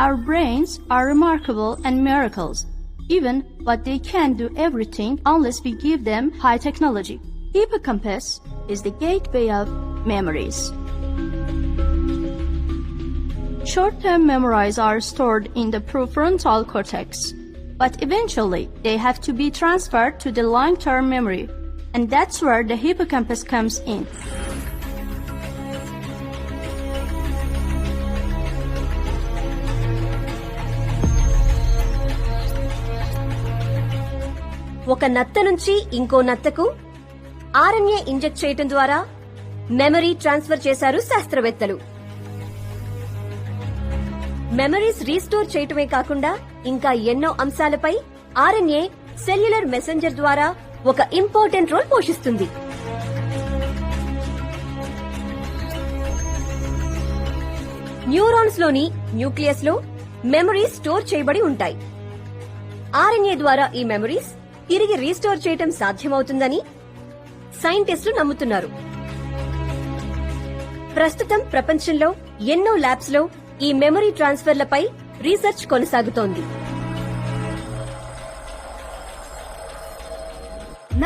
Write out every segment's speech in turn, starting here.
Our brains are remarkable and miracles, even but they can't do everything unless we give them high technology. Hippocampus is the gateway of memories. Short-term memories are stored in the prefrontal cortex, but eventually they have to be transferred to the long-term memory, and that's where the hippocampus comes in. ఒక నత్త నుంచి ఇంకో నత్తకు RNA inject చేయటం ద్వారా memory transfer చేశారు శాస్త్రవేత్తలు. Memories restore చేయటమే కాకుండా ఇంకా ఎన్నో అంశాలపై ఆర్ఎన్ఏ సెల్యులర్ మెసెంజర్ ద్వారా ఒక ఇంపార్టెంట్ రోల్ పోషిస్తుంది. న్యూరాన్స్ లోని న్యూక్లియస్ లో మెమరీస్ స్టోర్ చేయబడి ఉంటాయి. ఆర్ఎన్ఏ ద్వారా ఈ మెమరీస్ తిరిగి రీస్టోర్ చేయటం సాధ్యమవుతుందని సైంటిస్టులు నమ్ముతున్నారు. ప్రస్తుతం ప్రపంచంలో ఎన్నో ల్యాబ్స్ లో ఈ మెమరీ ట్రాన్స్ఫర్లపై రీసెర్చ్ కొనసాగుతోంది.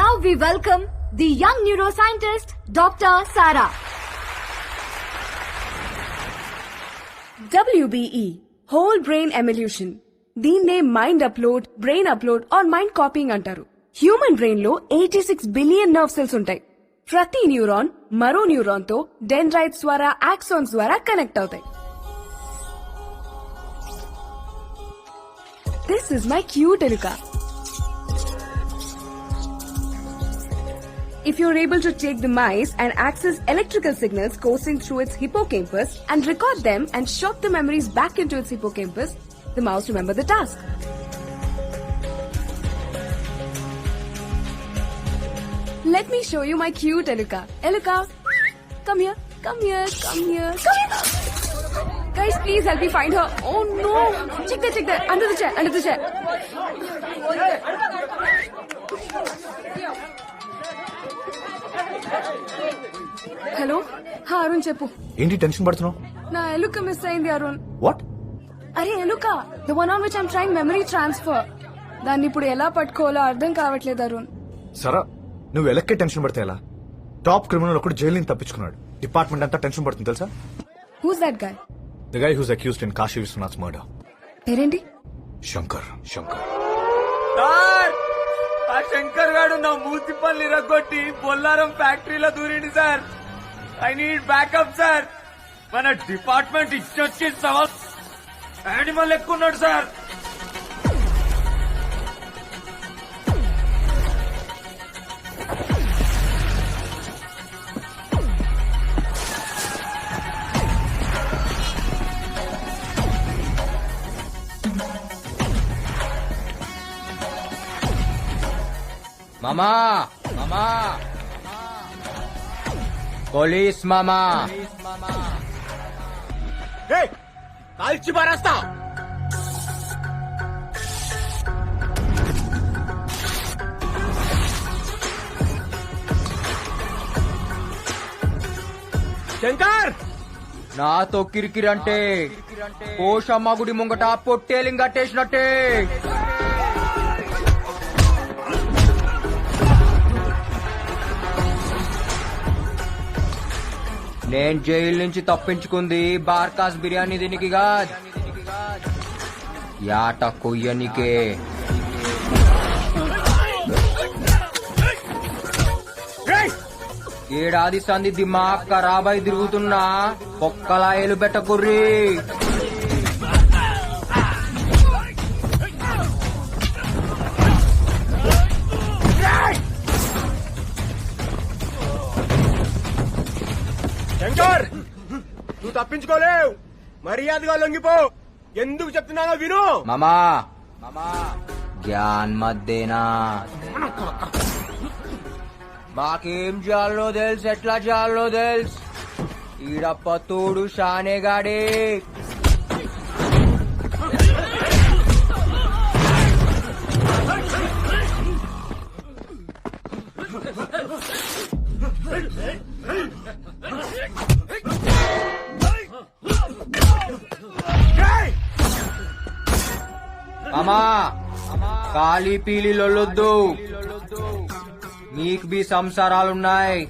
Now we welcome the young neuroscientist, Dr. Sara. WBE, Whole Brain Evolution. దీన్నే mind upload, brain upload or mind copying అంటారు. హ్యూమన్ బ్రెయిన్ లో 86 బిలియన్ నర్వ్ సెల్స్ ఉంటాయి. ప్రతి న్యూరాన్ మరో న్యూరాన్ తో డెండ్రైట్స్ ద్వారా, ఆక్సాన్స్ ద్వారా కనెక్ట్ అవుతాయి. దిస్ ఇస్ మై క్యూట్ ఎలుక. If you're able to take the mice and access electrical signals coursing through its hippocampus and record them and shot the memories back into its hippocampus, the mouse remember the task. Let me show you my cute Eluka. Eluka, come here, come here, come here, come here. Guys, please help me find her. Oh no! Check that, under the chair, under the chair. Hello హా అరుణ్ చెప్పు. ఏంటి tension పడుతున్నావు? నా ఎలుక miss అయింది Arun. What? అరే ఎలుక, the one on which I'm trying memory transfer. దాన్ని ఇప్పుడు ఎలా పట్టుకోవాలో అర్థం కావట్లేదు అరుణ్. సరా, నువ్వు ఎలక్కే టెన్షన్ పడితే ఎలా? టాప్ క్రిమినల్ ఒకటి జైలు నుంచి తప్పించుకున్నాడు. డిపార్ట్మెంట్ అంతా టెన్షన్ పడుతుంది తెలుసా? Who's that guy? The guy who's accused in Kashi Vishwanath murder. పేరేంటి? శంకర్. శంకర్ ఆ శంకర్ గాడు నా మూతి పళ్ళు ఇరగొట్టి బొల్లారం ఫ్యాక్టరీలో దూరింది sir. I need backup sir. మన డిపార్ట్మెంట్ ఇచ్చొచ్చి సవాల్ యానిమల్ ఎక్కున్నాడు సార్. మామా, మామా, పోలీస్ మామా, కాల్చి పారేస్తా. శంకర్, నాతో కిరికిరంటే పోషమ్మ గుడి ముంగట పొట్టేలింగ్ కట్టేసినట్టే. నేను జైలు నుంచి తప్పించుకుంది బార్కాస్ బిర్యానీ దీనికి కాదు, యాట కొయ్యనికే. ఏడాది సంది దిమాగ్ ఖరాబై తిరుగుతున్నా ఒక్కలాయలు పెట్టకుర్రీ. శంకర్, నువ్వు తప్పించుకోలేవు. మర్యాదగా లొంగిపో. ఎందుకు చెప్తున్నానో విను. మామా, మామా, జ్ఞాన్ మధ్యేనా మాకేం చేయాలో తెలుసు, ఎట్లా చేయాలో తెలుసు. ఈడప్ప తోడు షానేగాడే. అమ్మా ఖాళీ పీలి లొల్లొద్దు, మీకు బి సంసారాలున్నాయి.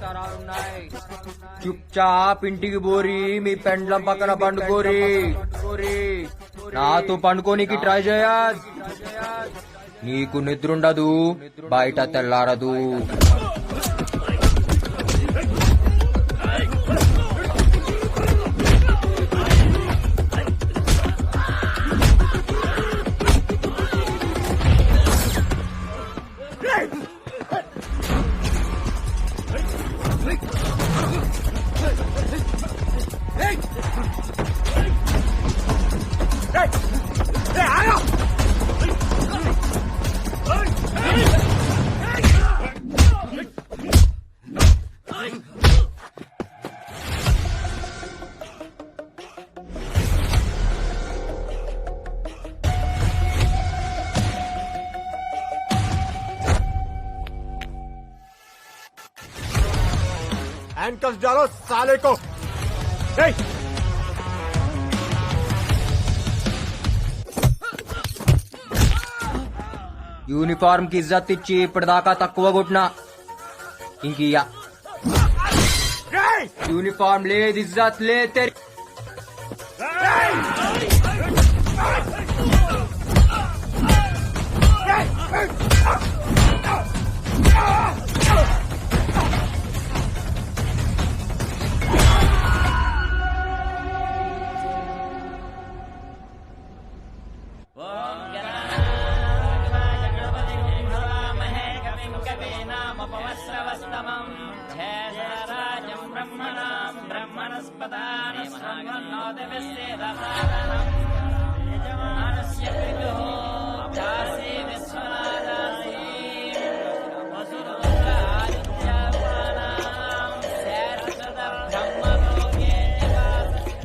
చుప్చాప్ ఇంటికి పోరి, మీ పెండ్లం పక్కన పండుకోరి. నాతో పండుకోనికి ట్రై చేయ. నీకు నిద్రుండదు, బయట తెల్లారదు. हैंडकफ डालो साले को. Hey! యూనిఫామ్ కి ఇజ్జత్ ఇచ్చి ఇప్పటిదాకా తక్కువ కొట్టినా ఇంకియా. యూనిఫామ్ లేదు, ఇజ్జత్ లేదు.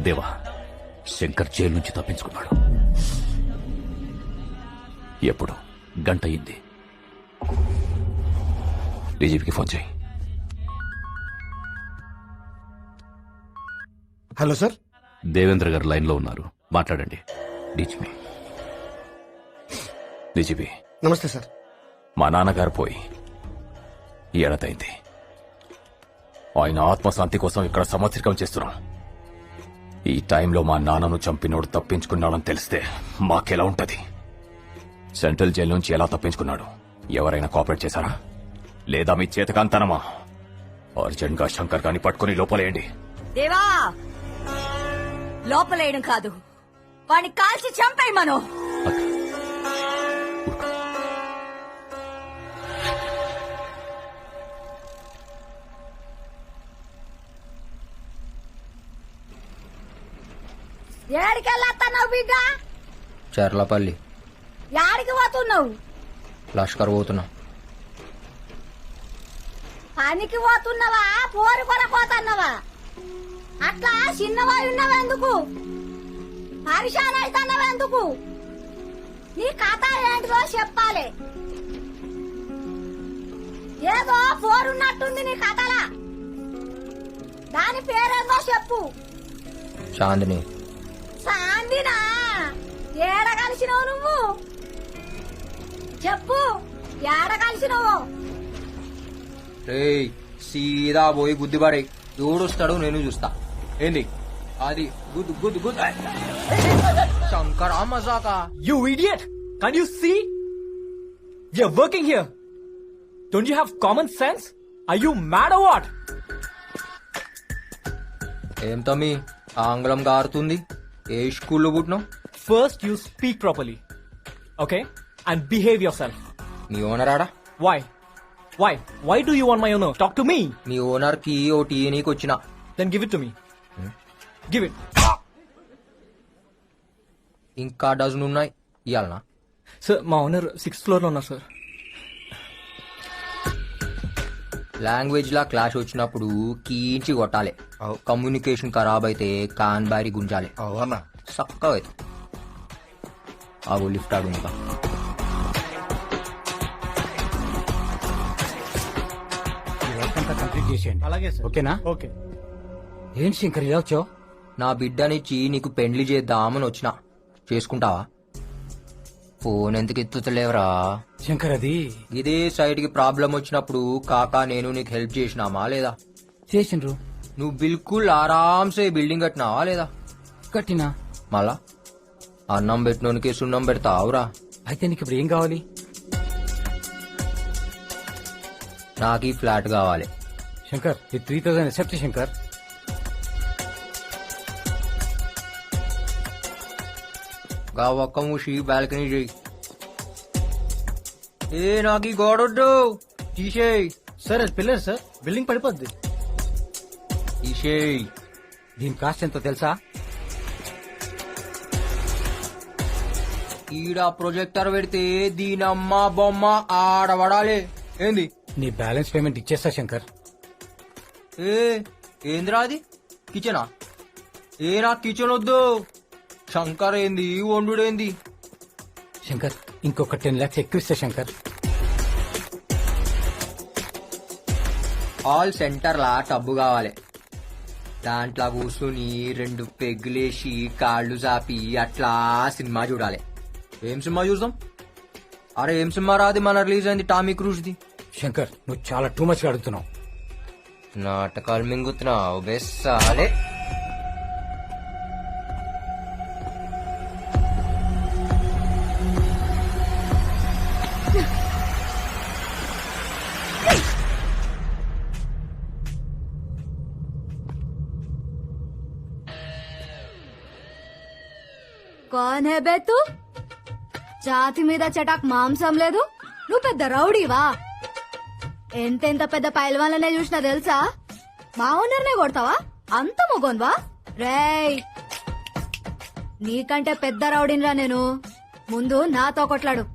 దేవా, శంకర్ జైలు నుంచి తప్పించుకున్నాడు. ఎప్పుడు? గంట అయింది. డీజీపీకి ఫోన్ చేయి. హలో సార్, దేవేంద్ర గారు లైన్ లో ఉన్నారు, మాట్లాడండి. డీజీపీ. డీజీపీ, నమస్తే సార్. మా నాన్నగారు పోయి ఏడాదైంది. ఆయన ఆత్మశాంతి కోసం ఇక్కడ సంవత్సరికం చేస్తున్నాం. ఈ టైంలో మా నాన్నను చంపినోడు తప్పించుకున్నాడని తెలిస్తే మాకెలా ఉంటది? సెంట్రల్ జైలు నుంచి ఎలా తప్పించుకున్నాడు? ఎవరైనా కోఆపరేట్ చేశారా? లేదా మీ చేతకాంతనమా? అర్జెంట్ గా శంకర్ గాని పట్టుకుని లోపలేయండి. దేవా, లోపలేయడం కాదు, వాడిని కాల్చి చంపేయి మనం. ఏడికెళ్ళొస్తున్నావు బిడ్డ? చర్లపల్లి. యాడికి పోతున్నావు? లష్కర్ పోతున్నా. పనికి పోతున్నావా, పోరు కొనపోతున్నావా? అట్లా చిన్నవాయి ఉన్నావెందుకు? పరిశాన్ అవుతున్నావెందుకు? నీ కథ ఏంటిదో చెప్పాలి. ఏదో పోరున్నట్టుంది నీ కథలా. దాని పేరేందో చెప్పు. చాందిని. సాందినా? ఏడ కలిసినావు నువ్వు? చెప్పు, ఏడ కలిసినావు? రేయ్, సీదా పోయి గుద్దిబాడే. ఎవడొస్తాడు నేను చూస్తా. ఏంది అది? గుద్దు గుద్దు గుద్దు. శంకరా మజాకా. You idiot! Can't you see? You're working here. Don't you have common sense? Are you mad or what? ఏం తమ్మి ఆంగ్లం గారుతుంది? ఏ స్కూల్లో పుట్టినావు? First, you speak properly. Okay? And behave yourself. Me owner ఆడా? Why? Why? Why do you want my owner? Talk to me. Me owner కి O T నీకు వచ్చిన. Then give it to me. Give it. ఇంకా dozen ఉన్నాయి ఇయ్యాలనా? Sir, మా owner 6th floor లో ఉన్నారు sir. Language లా clash వచ్చినప్పుడు కీంచి కొట్టాలి. కమ్యూనికేషన్ ఖరాబ్ అయితే కాన్ బారి గుంజాలి. అవునా? చక్కగా అయితే ఆగు, లిఫ్ట్ ఆడు. ఇంకా కంప్లీట్ చేసేయండి. అలాగే సార్. ఓకేనా? ఓకే. ఏంటి శంకర్ ఇలా వచ్చావు? నా బిడ్డనిచ్చి నీకు పెండ్లి చేద్దామని వచ్చిన. చేసుకుంటావా? ఫోన్ ఎందుకు ఎత్తుతలేవరా? శంకర్ అది ఇదే సైడ్ కి ప్రాబ్లం వచ్చినప్పుడు కాకా నేను నీకు హెల్ప్ చేసినామా లేదా? చేసిండ్రు. నువ్వు బిల్కుల్ ఆరాంసే బిల్డింగ్ కట్టినావా లేదా? కట్టినా. మళ్ళా అన్నం పెట్టినోనికి సున్నం పెడతావురా? అయితే నీకు ఇప్పుడు ఏం కావాలి? నాకు ఈ ఫ్లాట్ కావాలి. శంకర్ ఈ 3000 ఎక్సెప్ట్ శంకర్. గా ఒక్క మూసి బాల్కనీ చేయి. ఏ నాకు ఈ గోడొద్దు, తీసేయ్. సార్ అది పిల్లర్ సార్, బిల్డింగ్ పడిపోద్ది. తీసేయ్. దీని కాస్ట్ ఎంతో తెలుసా? ఈడ ప్రొజెక్టర్ పెడితే దీనమ్మ బొమ్మ ఆడబడాలి. ఏంది? నీ బ్యాలెన్స్ పేమెంట్ ఇచ్చేస్తా శంకర్. ఏ ఏంద్రా అది? కిచెనా? ఏ నాకు కిచెన్ వద్దు. శంకర్ ఏంది, వండుడేంది? శంకర్ ఇంకొక 10 lakhs ఎక్కువ ఇస్తా శంకర్. హాల్ సెంటర్ లా టబ్బు కావాలి. దాంట్లో కూర్చుని 2 పెగ్గులేసి కాళ్ళు చాపి అట్లా సినిమా చూడాలి. ఏం సినిమా చూద్దాం? అరే ఏం సినిమా రాది మన రిలీజ్ అయింది టామీ క్రూజ్ ది. శంకర్ నువ్వు చాలా టూ మచ్ అడుగుతున్నావు. నాటకాలు మింగుతున్నావు బెస్సాలే. కౌన్ హే బే తూ? జాతి మీద చటాక్ మాంసం లేదు, నువ్వు పెద్ద రౌడీవా? ఎంతెంత పెద్ద పైల్వాన్లనే చూసినా తెలుసా? మా ఓనర్నే కొడతావా? అంత మొగోన్వా? రేయ్ నీకంటే పెద్ద రౌడీనిరా నేను. ముందు నాతో కొట్లాడు.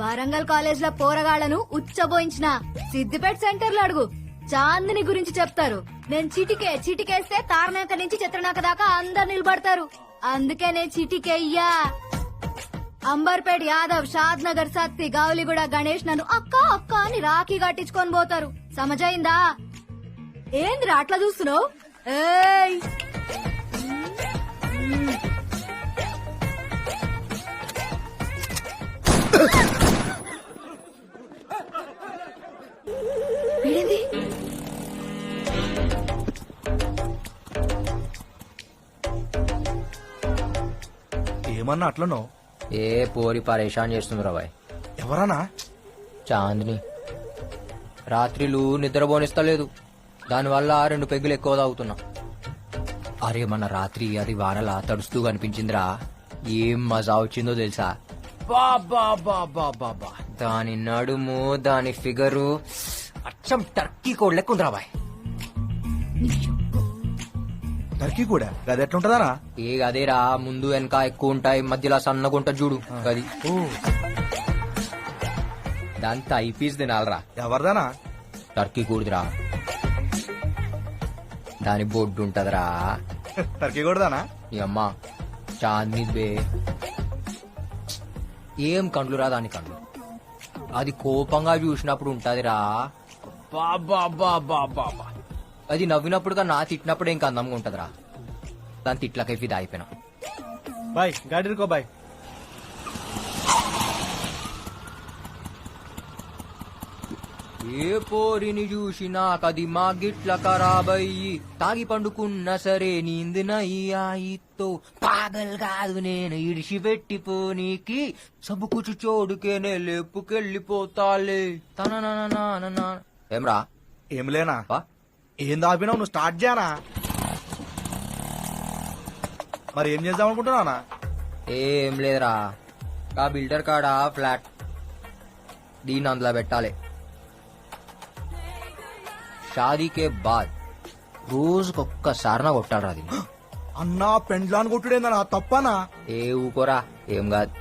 వరంగల్ కాలేజ్ లో పోరగాళ్లను ఉచ్చబోయించిన సిద్దిపేట సెంటర్ లో అడుగు, చాందిని గురించి చెప్తారు. నేను చిటికేస్తే తారనాక నుంచి చిత్రనాక దాకా అందరు నిలబడతారు. అందుకే నేను చిటికెయ్యా. అంబర్పేట్ యాదవ్, షాద్ నగర్ సత్తి, గౌలిగూడ గణేష్ నన్ను అక్క అక్క అని రాఖీ కట్టించుకొని పోతారు. సమజైందా? ఏందిరా అట్లా చూస్తున్నావు? ఏయ్ వీడేంది? ఏమన్నా అట్లనో? ఏ పోరి పరేషాన్ చేస్తుంది రాబాయ్. ఎవరన్నా? చాందిని రాత్రిలు నిద్రపోనిస్తలేదు. దానివల్ల 2 పెగ్గులు ఎక్కువ తాగుతున్నా. అరే మన రాత్రి అది వానలా తడుస్తూ కనిపించిందిరా. ఏం మజా వచ్చిందో తెలుసా? బాబా బాబా బాబా, దాని నడుము, దాని ఫిగరు అచ్చం టర్కీ కోడ్ లెక్క ఉంది రాబాయ్. టర్కీ కూడా అది ఎట్లుంటదానా? ఏ అదేరా, ముందు వెనక ఎక్కువ ఉంటాయి, మధ్యలో సన్నగా ఉంటుంది చూడు అది. దాంతో ఐపీస్ తినాలరా. ఎవరిదానా? టర్కీ కూడదురా, దాని బొడ్డు ఉంటదిరా. టర్కీ కూడదానా? ఈ అమ్మ చాందిని బే. ఏం కండ్లు రా దాని కండ్లు. అది కోపంగా చూసినప్పుడు ఉంటదిరా. బాబా బాబా బాబా, అది నవ్వినప్పుడు నా తిట్టినప్పుడు ఇంకా అందంగా ఉంటదిరా. దాని తిట్లకై ఫిదా అయిపోయినా. బాయ్ గాడి రుకో బాయ్. ఏ పోరిని చూసినా కది మా గిట్ల ఖరాబయ్యి, తాగి పండుకున్నా సరే నీందినయ్యాయితో. పాగల్ కాదు నేను ఇడిచిపెట్టిపోనీకి, సబుకుచు చోడుకేనే లేపుకెళ్ళిపోతాలే. తన ఏమ్రా? ఏం లేనా? ఏం దాపినావు? నువ్వు స్టార్ట్ చేయనా? మరి ఏం చేద్దాం అనుకుంటున్నానా? ఏం లేదురా, ఆ బిల్డర్ కాడ ఫ్లాట్ దీన్ని అందులో పెట్టాలి. షాదీకే బాద్ రోజుకొక్కసారి కొట్టాడు అది. అన్నా పెండ్లాన్ని కొట్టుడేందనా? తప్పనా? ఏ ఊకోరా, ఏం కాదు.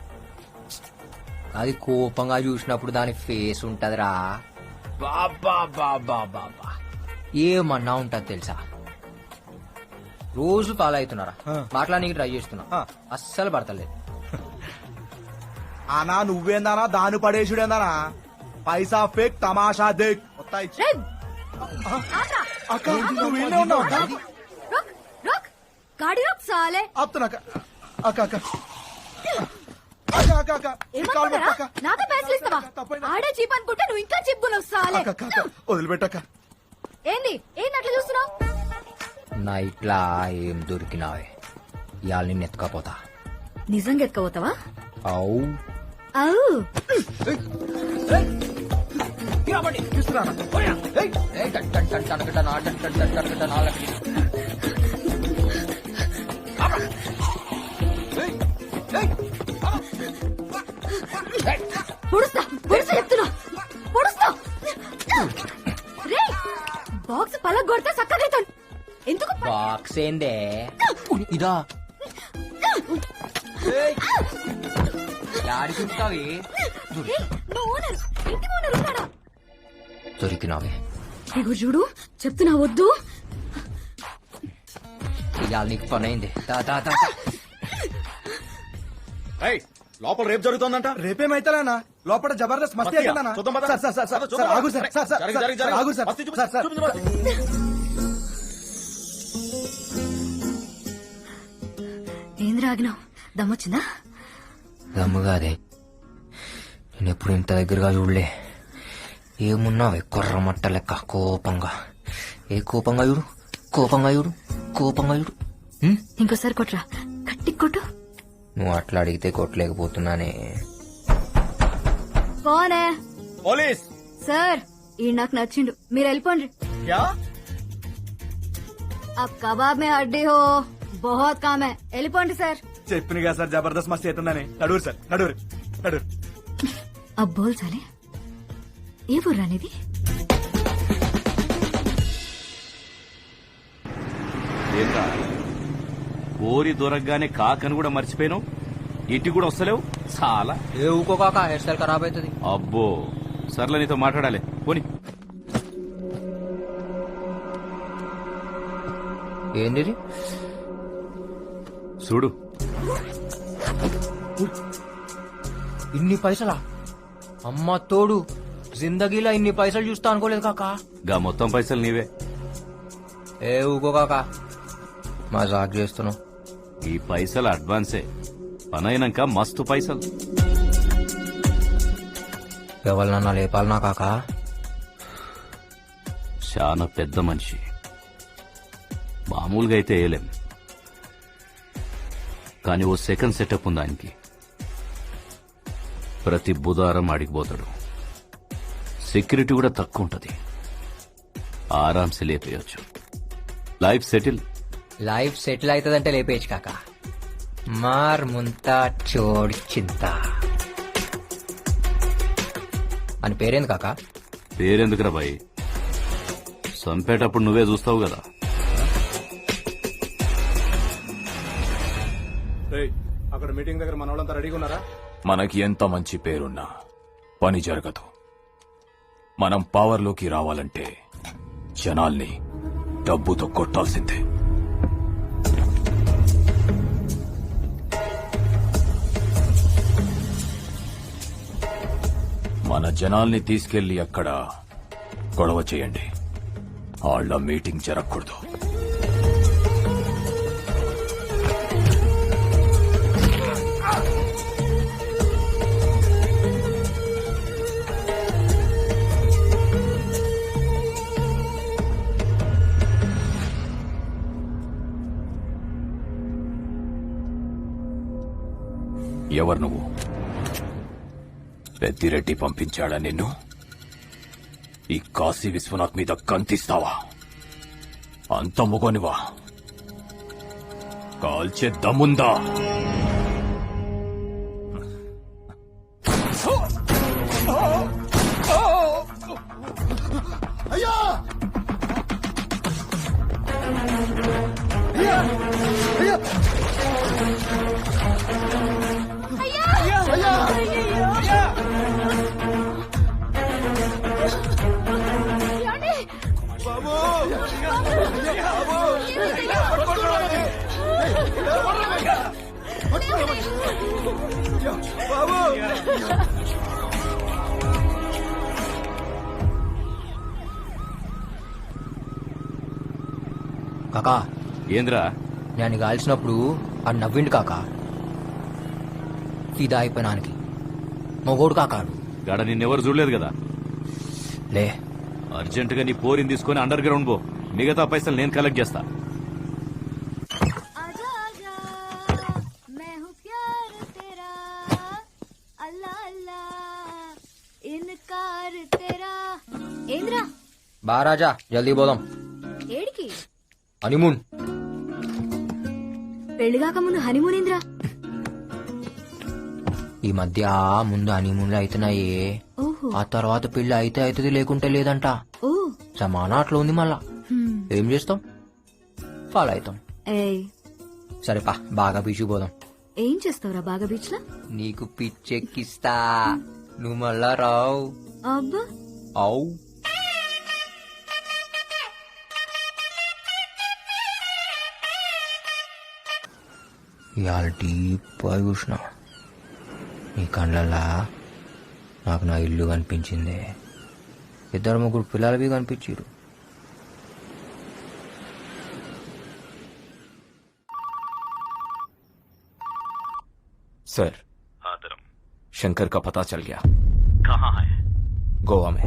అది కోపంగా చూసినప్పుడు దాని ఫేస్ ఉంటదిరా. బాబా బాబా బాబా, ఏమన్నా ఉంటది తెలుసా? రోజు ఫాలో అవుతున్నారా, మాట్లాడానికి ట్రై చేస్తున్నా, అస్సలు పడతలేదు. అనా నువ్వేందానా? దాని పడేసుడేందానా? పైసా ఫేక్, తమాషా దేక్. అక్క నువ్వు ఈయనే ఉన్నావు అక్క? रुक रुक गाड़ी रुक साले. ఆపుతున్నా అక్క. అక్క అక్క అక్క ఏమనుకున్నారా? నాకే పైసలు ఇస్తావా? ఆడే చీప్ అనుకుంటే నువ్వు ఇంకా చిప్పులు వస్తాలే. వదిలిపెట్టాక ఏంది ఏంది అట్లా చూస్తున్నావు? నైట్లా ఏం దొరికినావే ఇవాళ నిన్ను ఎత్తుకపోతా. నిజంగా ఎత్తుకోపోతావా? అవు అవు పొడుస్తా పొడుస్తా చెప్తున్నా పొడుస్తా. రే బాక్స్ పలగ కొడితే చక్కదైతాను. ఎందుకు బాక్స్ ఏందే ఇదా ఆడికిస్తావి మా ఓనర్ ఇంటి ఓనర్ ఉన్నాడా? దొరికినావే ఇగో చూడు చెప్తున్నా వద్దు. ఇవాళ నీకు పని అయింది. దా, దా, దా. లోపల రేపు జరుగుతుందంట. రేపేమైతేనా లోపల జబర్దస్త్ మస్తీ అవుతుందన్నా. ఏంద్ర ఆగినావు? దమ్మొచ్చిందా? దమ్ముగాదే నేను ఎప్పుడు ఇంత దగ్గరగా చూడలే. ఏమున్నావే కొర్రమట్ట లెక్క కోపంగా. ఏ కోపంగా చూడు కోపంగా చూడు కోపంగా చూడు. ఇంకోసారి కొట్రా, గట్టి కొట్టు. నువ్వు అట్లా అడిగితే కొట్టలేకపోతున్నానే. కోనే పోలీస్ సార్ ఈ నాకు నచ్చిండు, మీరు వెళ్ళిపోండి. అబ్ కబాబ్ మే హడ్డీ హో బహుత్ కామ్ హై, వెళ్ళిపోండి సార్. చెప్పిన కదా సార్ జబర్దస్త్ మస్తీ అవుతుందని. నడువురు సార్ నడువురు నడువురు. అబ్ బోల్ సాలే ఏ బుర్రానిది? ఓరి దొరకగానే కాకని కూడా మర్చిపోయాను. ఇంటికి కూడా వస్తలేవు చాలా. ఏ ఊకో కాక హెయిర్ స్టైల్ ఖరాబ్ అవుతుంది. అబ్బో సర్లే నీతో మాట్లాడాలి పోని. ఏంది చూడు ఇన్ని పైసలా? అమ్మ తోడు జిందగీలో ఇన్ని పైసలు చూస్తా అనుకోలేదు కాకా. గా మొత్తం పైసలు నీవే. ఏ ఊకో కాక మజాక్ చేస్తున్నావు. ఈ పైసలు అడ్వాన్సే, పనైనాక మస్తు పైసలు. ఎవరినన్నా లేపాలనా కాకా? చాలా పెద్ద మనిషి, మామూలుగా అయితే వేయలేం. కానీ ఓ సెకండ్ సెటప్ ఉంది ఆయనకి. ప్రతి బుధవారం ఆడికిపోతాడు. సెక్యూరిటీ కూడా తక్కువ ఉంటది, ఆరాంసే లేపేయచ్చు. Life settle. లైఫ్ సెటిల్ అవుతుందంటే లేపేయచ్చు కాక. మార్ ముంతా చోడి చింత అని పేరేంది కాక? పేరెందుకురా బాయ్, చంపేటప్పుడు నువ్వే చూస్తావు కదా. అక్కడ మీటింగ్ దగ్గర మన వాళ్ళంతా రెడీగా ఉన్నారా? మనకి ఎంత మంచి పేరున్నా పని జరగదు. మనం పవర్లోకి రావాలంటే జనాల్ని డబ్బుతో కొట్టాల్సిందే. మన జనాల్ని తీసుకెళ్లి అక్కడ గొడవ చేయండి. వాళ్ళ మీటింగ్ జరగకూడదు. ఎవరు నువ్వు? పెద్దిరెడ్డి పంపించాడా నిన్ను? ఈ కాశీ విశ్వనాథ్ మీద కంతిస్తావా? అంత మొగనివా? కాల్చే దమ్ముందా? కాకా ఏంద్రా? నేను కాల్చినప్పుడు ఆ నవ్విండు కాకా. ఫిదా అయిపోయినానికి మొగోడు కాకాడు గాడ నిన్నెవరు చూడలేదు కదా. లే అర్జెంటుగా నీ పోరిని తీసుకొని అండర్ గ్రౌండ్ పో. మిగతా పైసలు నేను కలెక్ట్ చేస్తా. आजा आजा मैं हूँ प्यार तेरा अल्लाह अल्लाह इनकार तेरा ఏంద్రా బా రాజా జల్దీ పోదాం. ఏడికి హనీమూన్. పెళ్లిగాక ముందు హనీమూన్ ఏంద్రా? ఈ మధ్య ముందు హనీమూన్లు అవుతున్నాయి, ఓహో ఆ తర్వాత పెళ్లి అయితే అవుతుంది లేకుంటే లేదంట. ఓ సమానా అట్లా ఉంది. మళ్ళా ఏం చేస్తాం, ఫాలో అవుతాం. ఏయ్ సరే పా బాగా బీచ్ పోదాం. ఏం చేస్తావురా బాగా బీచ్ లో? నీకు పిచ్చెక్కిస్తా, నువ్వు మళ్ళా రావు. అబ్బా అవు ఇవాళ డీప్గా చూసిన నీ కళ్ళల్లా నాకు నా ఇల్లు కనిపించింది, 2-3 పిల్లలవి కనిపించారు. सर ఆదరం. शंकर का पता चल गया. కహా హై? गोवा में.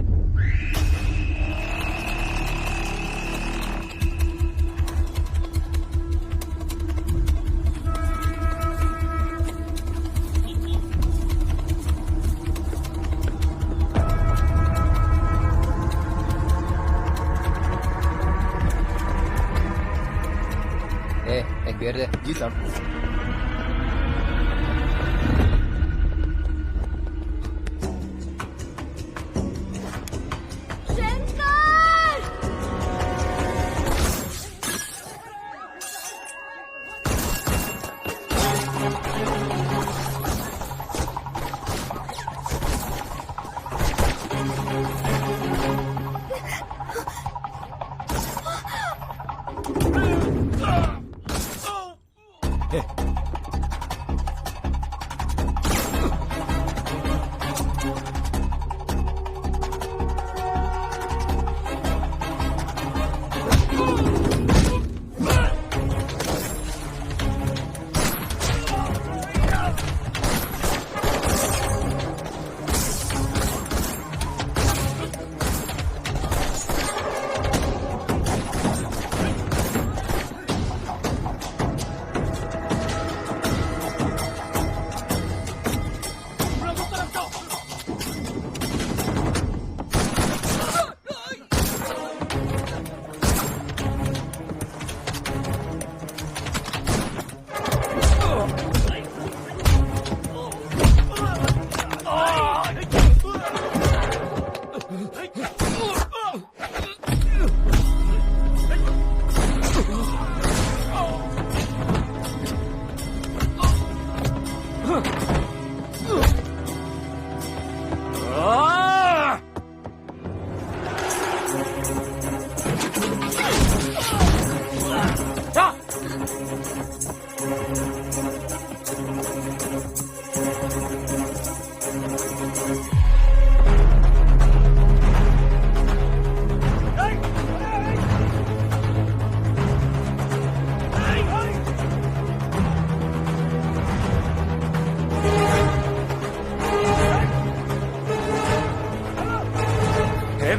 एक बियर दे. जी सर.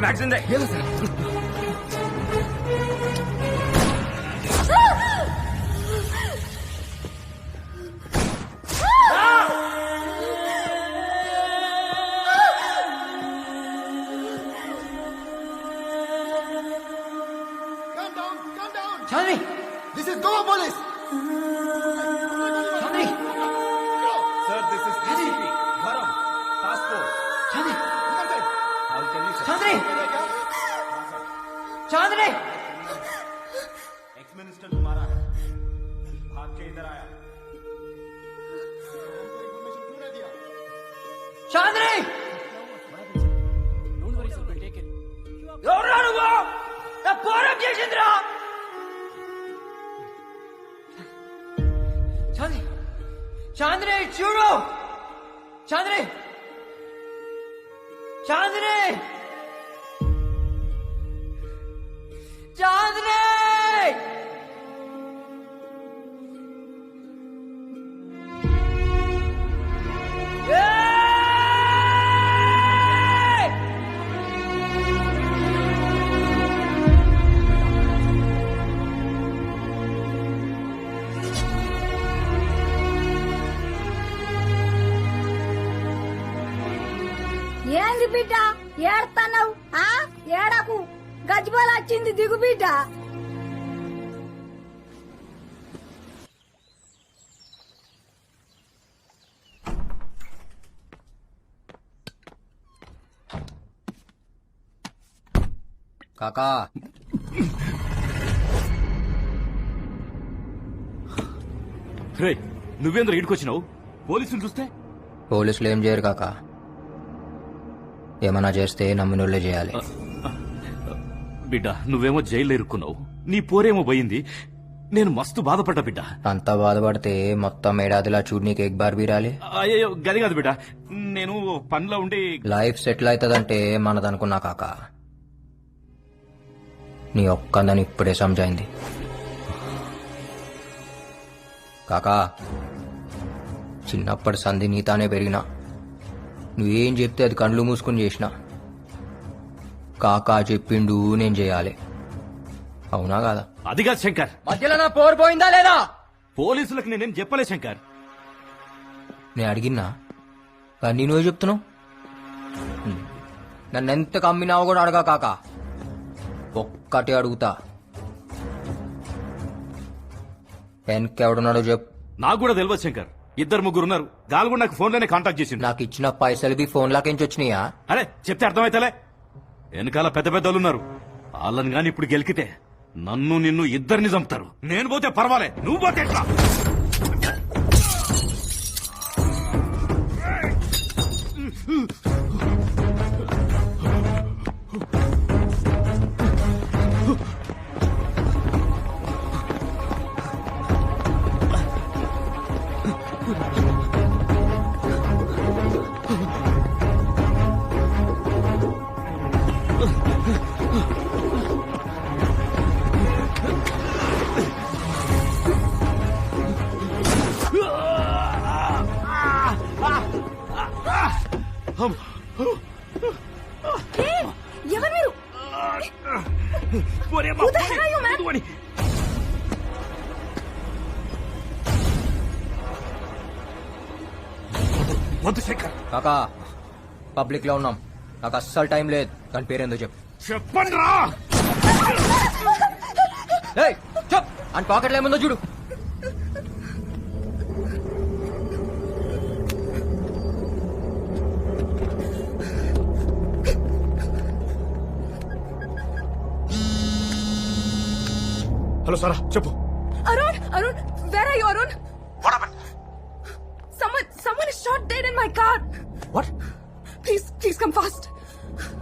వ్యాక్సిన్ దే. Chandri, this is Goa police. Chandri, sir this is DCP Varam passport. Chandri, I'll tell you, sir. Chandri, Chandri. Ex minister तुम्हारा है, भाग के इधर आया. చాంద్రి, ఎవరురా నువ్వు? నా పోరం చేసిందిరా. చాంద్రి, చాంద్రి చూడు. చాంద్రి, చాంద్రి, చాంద్రి. ఏంది బిడ్డ ఏడతావు? ఏడకు, గజ్జిబోలు వచ్చింది, దిగు బిడ్డ. కాకా రే నువ్వేంద్ర ఈడుకొచ్చినావు? పోలీసులు చూస్తే పోలీసులు ఏం చేయరు కాకా, ఏమన్నా చేస్తే నమ్మినోళ్ళే చేయాలి. బిడ్డ నువ్వేమో జైల్లో ఇరుక్కున్నావు, నీ పోరేమో పోయింది. నేను మస్తు బాధపడ్డా బిడ్డ. అంతా బాధపడితే మొత్తం ఏడాదిలా చూడు నీకు ఎగ్ బార్ బీరాలి. అయ్యో గది కాదు బిడ్డ, నేను పనిలో ఉండి. లైఫ్ సెటిల్ అవుతుందంటే మనదనుకున్నా కాకా, నీ ఒక్కందని ఇప్పుడే సమజైంది. కాకా చిన్నప్పటి సంధి నీతానే పెరిగినా, నువ్వేం చెప్తే అది కండ్లు మూసుకుని చేసిన. కాకా చెప్పిండు నేను చేయాలి, అవునా కాదా? అది కాదు శంకర్, మధ్యలో నా పోరు పోయిందా లేదా? పోలీసులకు నేనేం చెప్పలే శంకర్. నేను అడిగినా కానీ నువ్వే చెప్తున్నావు. నన్ను ఎంత కమ్మినావు కూడా అడగా కాకా, ఒక్కటే అడుగుతా, వెనకెవడున్నాడో చెప్పు. నాకు కూడా తెలియదు శంకర్, 2-3 ఉన్నారు. గాలు కూడా నాకు ఫోన్లోనే కాంటాక్ట్ చేసిండు. నాకు ఇచ్చిన పైసలు ఫోన్ లాకెంచి వచ్చినాయా? అరే చెప్తే అర్థమైతలే, వెనకాల పెద్ద పెద్దలు ఉన్నారు. వాళ్ళని గాని ఇప్పుడు గెలికితే నన్ను నిన్ను ఇద్దరిని చంపుతారు. నేను పోతే పర్వాలే, నువ్వు పోతే ఎట్లా? ఎవరు మీరు? పోరేమ్మా, Who the hell are you, man? పోనీ. వద్దు శంకర్, కాకా పబ్లిక్ లో ఉన్నాం, నాకు అస్సలు టైం లేదు. దాని పేరేందో చెప్పు. చెప్పండి రా. ఏయ్, చెప్ అని పాకెట్లో ఏముందో చూడు. హలో సారా చెప్పు. Arun, where are you, Arun? What happened? Someone is shot dead in my car. What? Please come fast.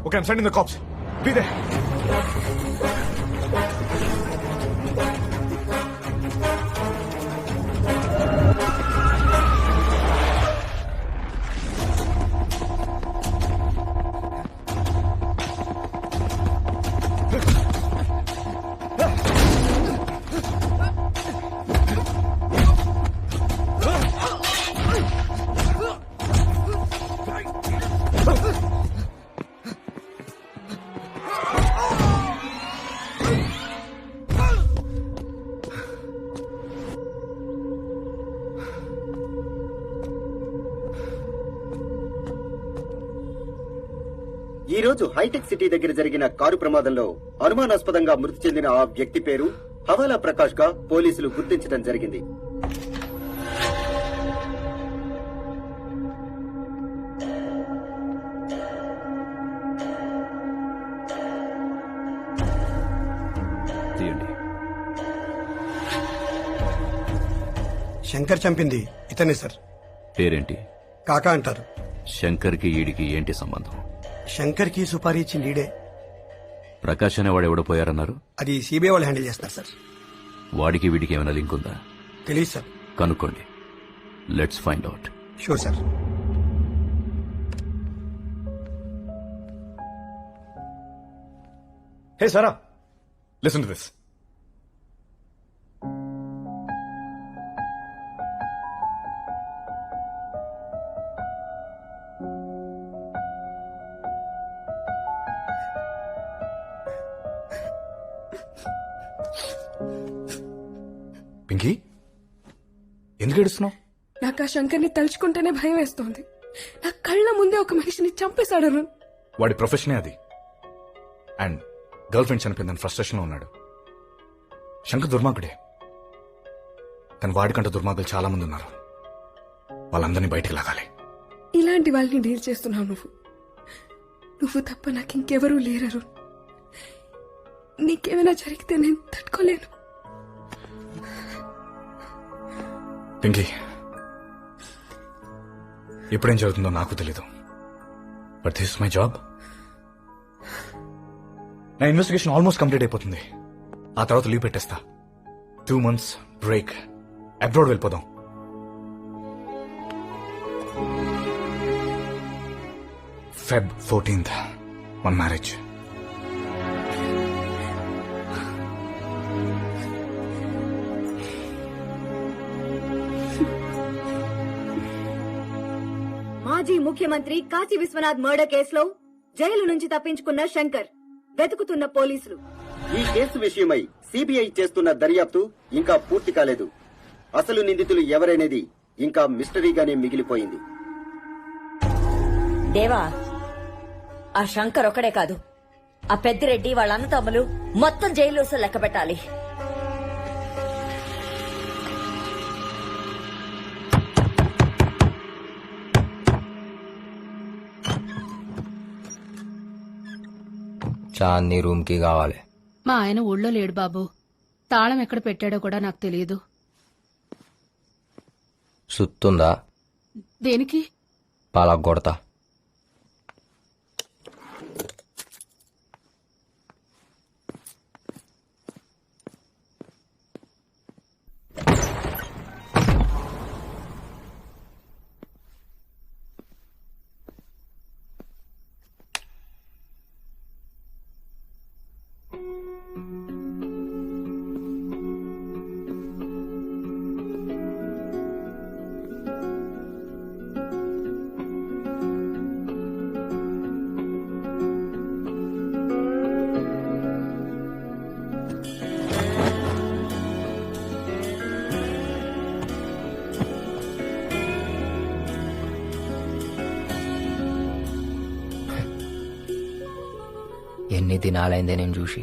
Okay, I'm sending the cops. Be there. ఈ రోజు హైటెక్ సిటీ దగ్గర జరిగిన కారు ప్రమాదంలో అనుమానాస్పదంగా మృతి చెందిన ఆ వ్యక్తి పేరు హవాలా ప్రకాష్ గా పోలీసులు గుర్తించడం జరిగింది. శంకర్ చంపింది ఇతనే సార్. పేరేంటి? కాకా అంటారు. శంకర్కి ఈడికి ఏంటి సంబంధం? శంకర్ కి సుపారీ ఇచ్చింది ఈడే. ప్రకాష్ అనేవాడు ఎవడపోయారన్నారు? అది సిబిఐ వాళ్ళు హ్యాండిల్ చేస్తారు సార్. వాడికి వీడికి ఏమైనా లింక్ ఉందా? తెలియదు సార్. కనుక్కోండి. Let's find out. Sure sir. Hey Sarah, listen to this. Pinky, ఎందుకు ఏడుస్తున్నావు? నాకు ఆ శంకర్ని తలుచుకుంటేనే భయం వేస్తోంది. నా కళ్ళ ముందే ఒక మనిషిని చంపేశాడు అరుణ్. వాడి ప్రొఫెషనే అది. అండ్ గర్ల్ ఫ్రెండ్ చనిపోయిందని ఫ్రస్ట్రేషన్ లో ఉన్నాడు. శంకర్ దుర్మార్గుడే, కానీ వాడికంటే దుర్మార్గులు చాలా మంది ఉన్నారు. వాళ్ళందరినీ బయటికి లాగాలి. ఇలాంటి వాళ్ళని డీల్ చేస్తున్నావు నువ్వు తప్ప నాకు ఇంకెవరూ లేరు అరుణ్. నీకేమైనా జరిగితే నేను తట్టుకోలేను. పింకీ, ఎప్పుడేం జరుగుతుందో నాకు తెలీదు, but this is my job. నా ఇన్వెస్టిగేషన్ ఆల్మోస్ట్ కంప్లీట్ అయిపోతుంది. ఆ తర్వాత లీవ్ పెట్టేస్తా. 2 months బ్రేక్, అబ్రాడ్ వెళ్ళిపోదాం. Feb 14th మన మ్యారేజ్. మాజీ ముఖ్యమంత్రి కాశీ విశ్వనాథ్ మర్డర్ కేసులో జైలు నుంచి తప్పించుకున్న శంకర్ వెతుకుతున్న పోలీసులు. ఈ కేసు విషయమై సిబిఐ చేస్తున్న దర్యాప్తు ఇంకా పూర్తి కాలేదు. అసలు నిందితులు ఎవరనేది ఇంకా మిస్టరీగానే మిగిలిపోయింది. దేవా, ఆ శంకర్ ఒక్కడే కాదు, ఆ పెద్దిరెడ్డి వాళ్ళ అన్నతమ్ములు మొత్తం జైలు లెక్క పెట్టాలి. చాందీ రూమ్ కి కావాలి. మా ఆయన ఊళ్ళో లేడు బాబు. తాళం ఎక్కడ పెట్టాడో కూడా నాకు తెలియదు. సుత్తుందా? దేనికి? పలగొడతా. ఎన్ని దినాలైందే నేను చూసి.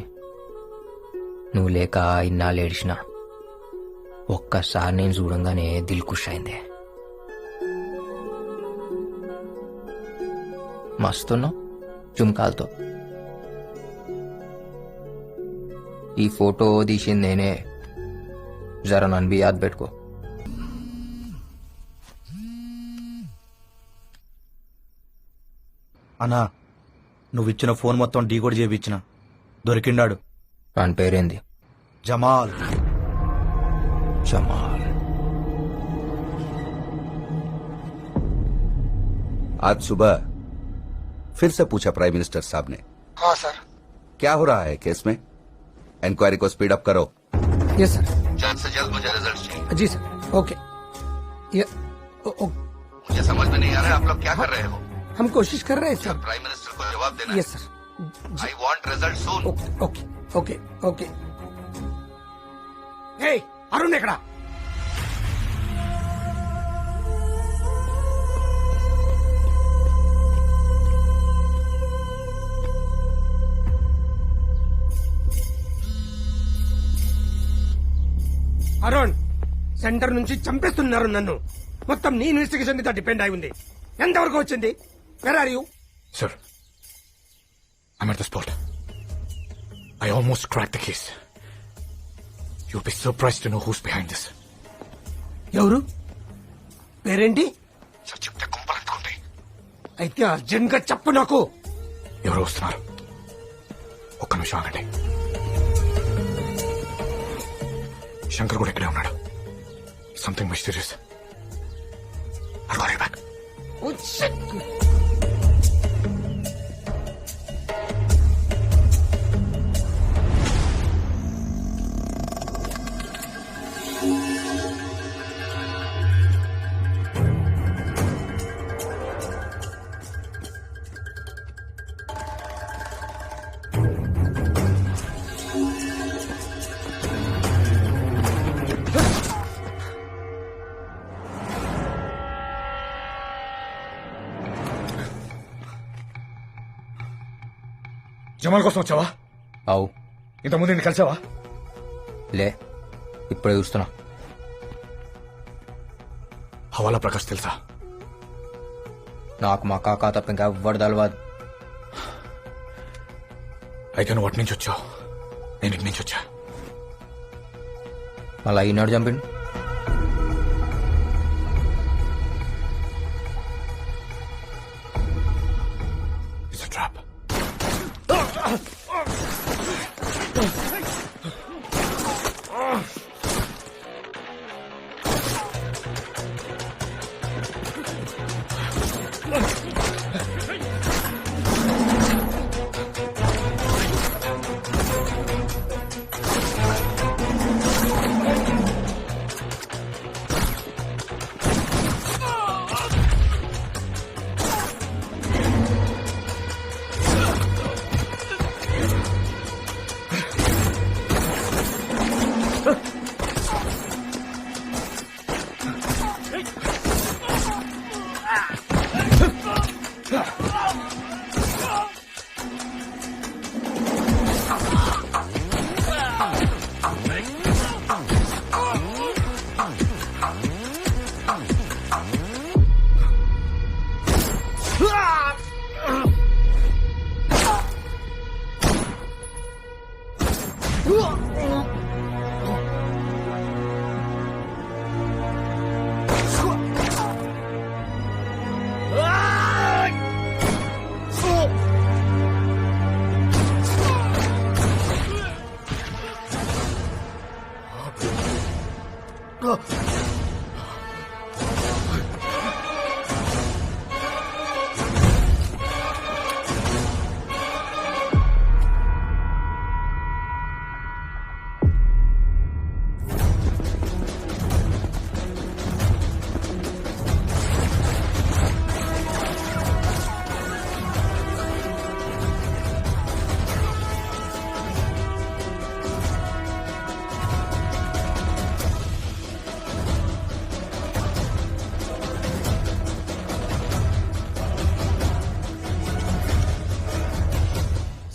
నువ్వు లేక ఇన్నాళ్ళు ఏడిచిన. ఒక్కసారి నేను చూడంగానే దిల్ ఖుష్ అయిందే. మస్తున్నావు జుమ్కాలతో. ఈ ఫోటో తీసింది నేనే. జర నన్ను బి యాద్ పెట్టుకో. అన్నా, నువ్విచ్చిన ఫోన్ మొత్తం డీకోడ్ చేయించిన. దొరికిండాడు. వాని పేరేంది? జమాల్. జమాల్. आज सुबह फिर से पूछा प्राइम मिनिस्टर साहब ने। हाँ सर। क्या हो रहा है केस में? इंक्वायरी को स्पीड अप करो। Yes sir. जल्द से जल्द मुझे रिजल्ट चाहिए। जी सर। ओके। मुझे समझ में नहीं आ रहा है आप लोग क्या कर रहे हो? हम कोशिश कर रहे हैं सर। प्राइम मिनिस्टर को जवाब देना। Yes sir. I want result soon. Okay okay okay. Hey Arun ఎక్కడా? అరుణ్, సెంటర్ నుంచి చంపేస్తున్నారు నన్ను. మొత్తం నీ ఇన్వెస్టిగేషన్ మీద డిపెండ్ అయి ఉంది. ఎంతవరకు వచ్చింది? Where are you? Sir, I'm at the spot. I almost cracked the case. You'll be surprised to know who's behind this. ఎవరు? పేరేంటి? సార్ చెప్తే కుంపలంటుకుంటాయి. అయితే అర్జెంట్ గా చెప్పు నాకు. ఎవరు వస్తున్నారు? ఒక్క నిమిషం ఆగండి. శంకర్ కూడా ఇక్కడే ఉన్నాడు. Something mysterious. I'll call you back. Oh, shit. Jamal కోసం వచ్చావా? అవు. ఇంతకుముందు నేను కలిసావా? లే, ఇప్పుడే చూస్తున్నా. హవాలా ప్రకాష్ తెలుసా? నాకు మా కాకా తప్ప ఇంకా ఎవ్వడు తెలవదు. అయితే నువ్వు అటు నుంచి వచ్చావు, నేను ఇటు నుంచి వచ్చా. మళ్ళా ఈనాడు చంపిండు. It's a trap.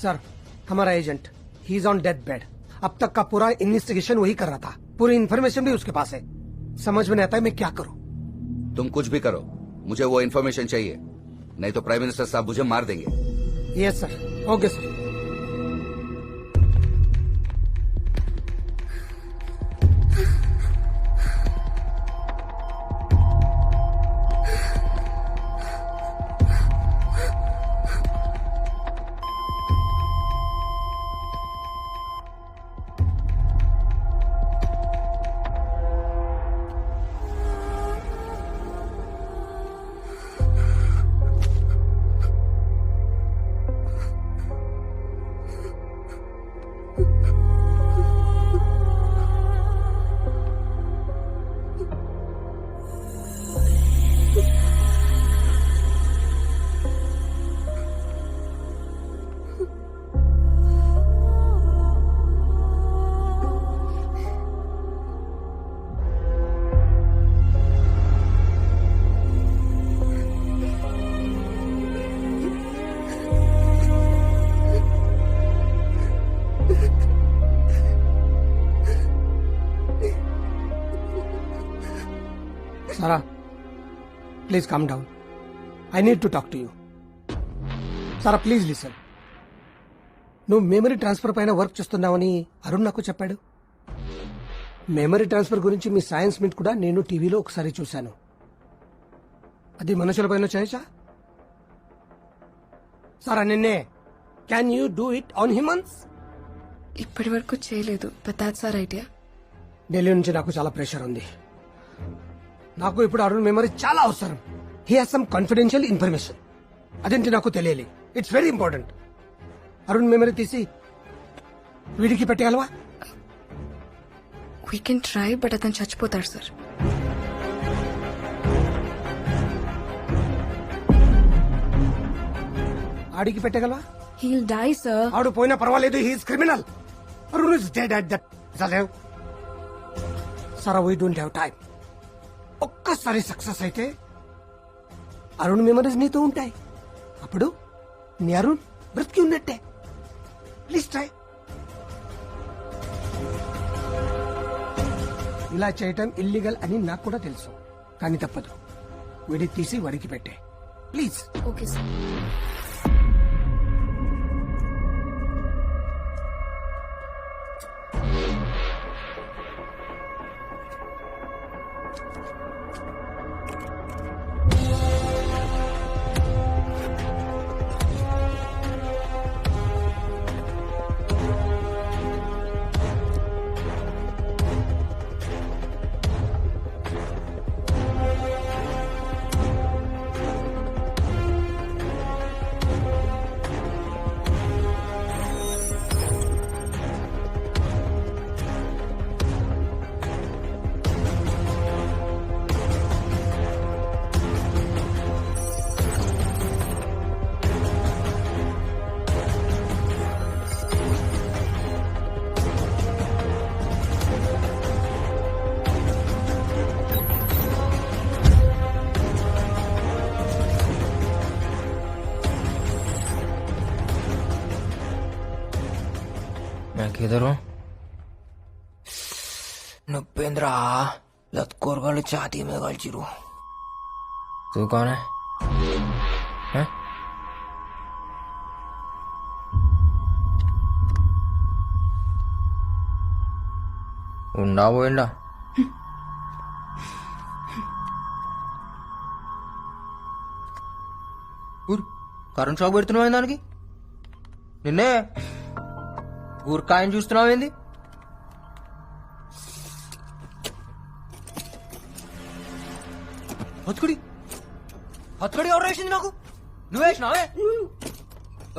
सर, हमारा agent he is on death bed. अब तक का पूरा इन्वेस्टिगेशन वही कर रहा था. पूरी इन्फॉर्मेशन भी उसके पास है. समझ में नहीं आता है मैं क्या करूं. तुम कुछ भी करो, मुझे वो इन्फॉर्मेशन चाहिए, नहीं तो प्राइम मिनिस्टर साहब मुझे मार देंगे. Yes sir. Okay sir. Sarah, please calm down. I need to talk to you. Sarah, please listen. నువ్వు మెమరీ ట్రాన్స్ఫర్ పైన వర్క్ చేస్తున్నావని అరుణ్ నాకు చెప్పాడు. మెమరీ ట్రాన్స్ఫర్ గురించి మీ సైన్స్ మీట్ కూడా నేను టీవీలో ఒకసారి చూశాను. అది మనుషుల పైన చేయొచ్చా? సారా నిన్నే can you do it on humans? ఇప్పటి వరకు చేయలేదు, but that's our idea. Delhi నుంచి నాకు చాలా ప్రెషర్ ఉంది. నాకు ఇప్పుడు అరుణ్ మెమరీ చాలా అవసరం. He has some confidential information. అదేంటి నాకు తెలియాలి. It's very important. Arun memory తీసి వీడికి పెట్టగలవా? వీ కెన్ ట్రై, బట్ అతను చచ్చిపోతాడు సార్. ఆడికి పెట్టగలవా? Heal die sir. ఆడు పోయినా పర్వాలేదు, he's criminal. Arun is dead at that. Sara, we don't have time. ఒక్కసారి సక్సెస్ అయితే అరుణ్ మెమరీస్ నీతో ఉంటాయి. అప్పుడు నీ అరుణ్ బ్రతికి ఉన్నట్టే. Please try. ఇలా చేయటం ఇల్లీగల్ అని నాకు కూడా తెలుసు, కానీ తప్పదు. వీడికి తీసి వాడికి పెట్టే ప్లీజ్. Okay sir. किधर नपेंद्र लतकोर छाती में गलचिरू. तू कौन है? हैं? ఉండా పోయిండా? కరెంట్ షాక్ పెడుతున్నావు దానికి. నిన్నే ఊరికాయని చూస్తున్నావు ఏంది? హత్తుకుడి హత్తుకుడి ఎవరు రాసింది నాకు? నువ్వు వేసినావే?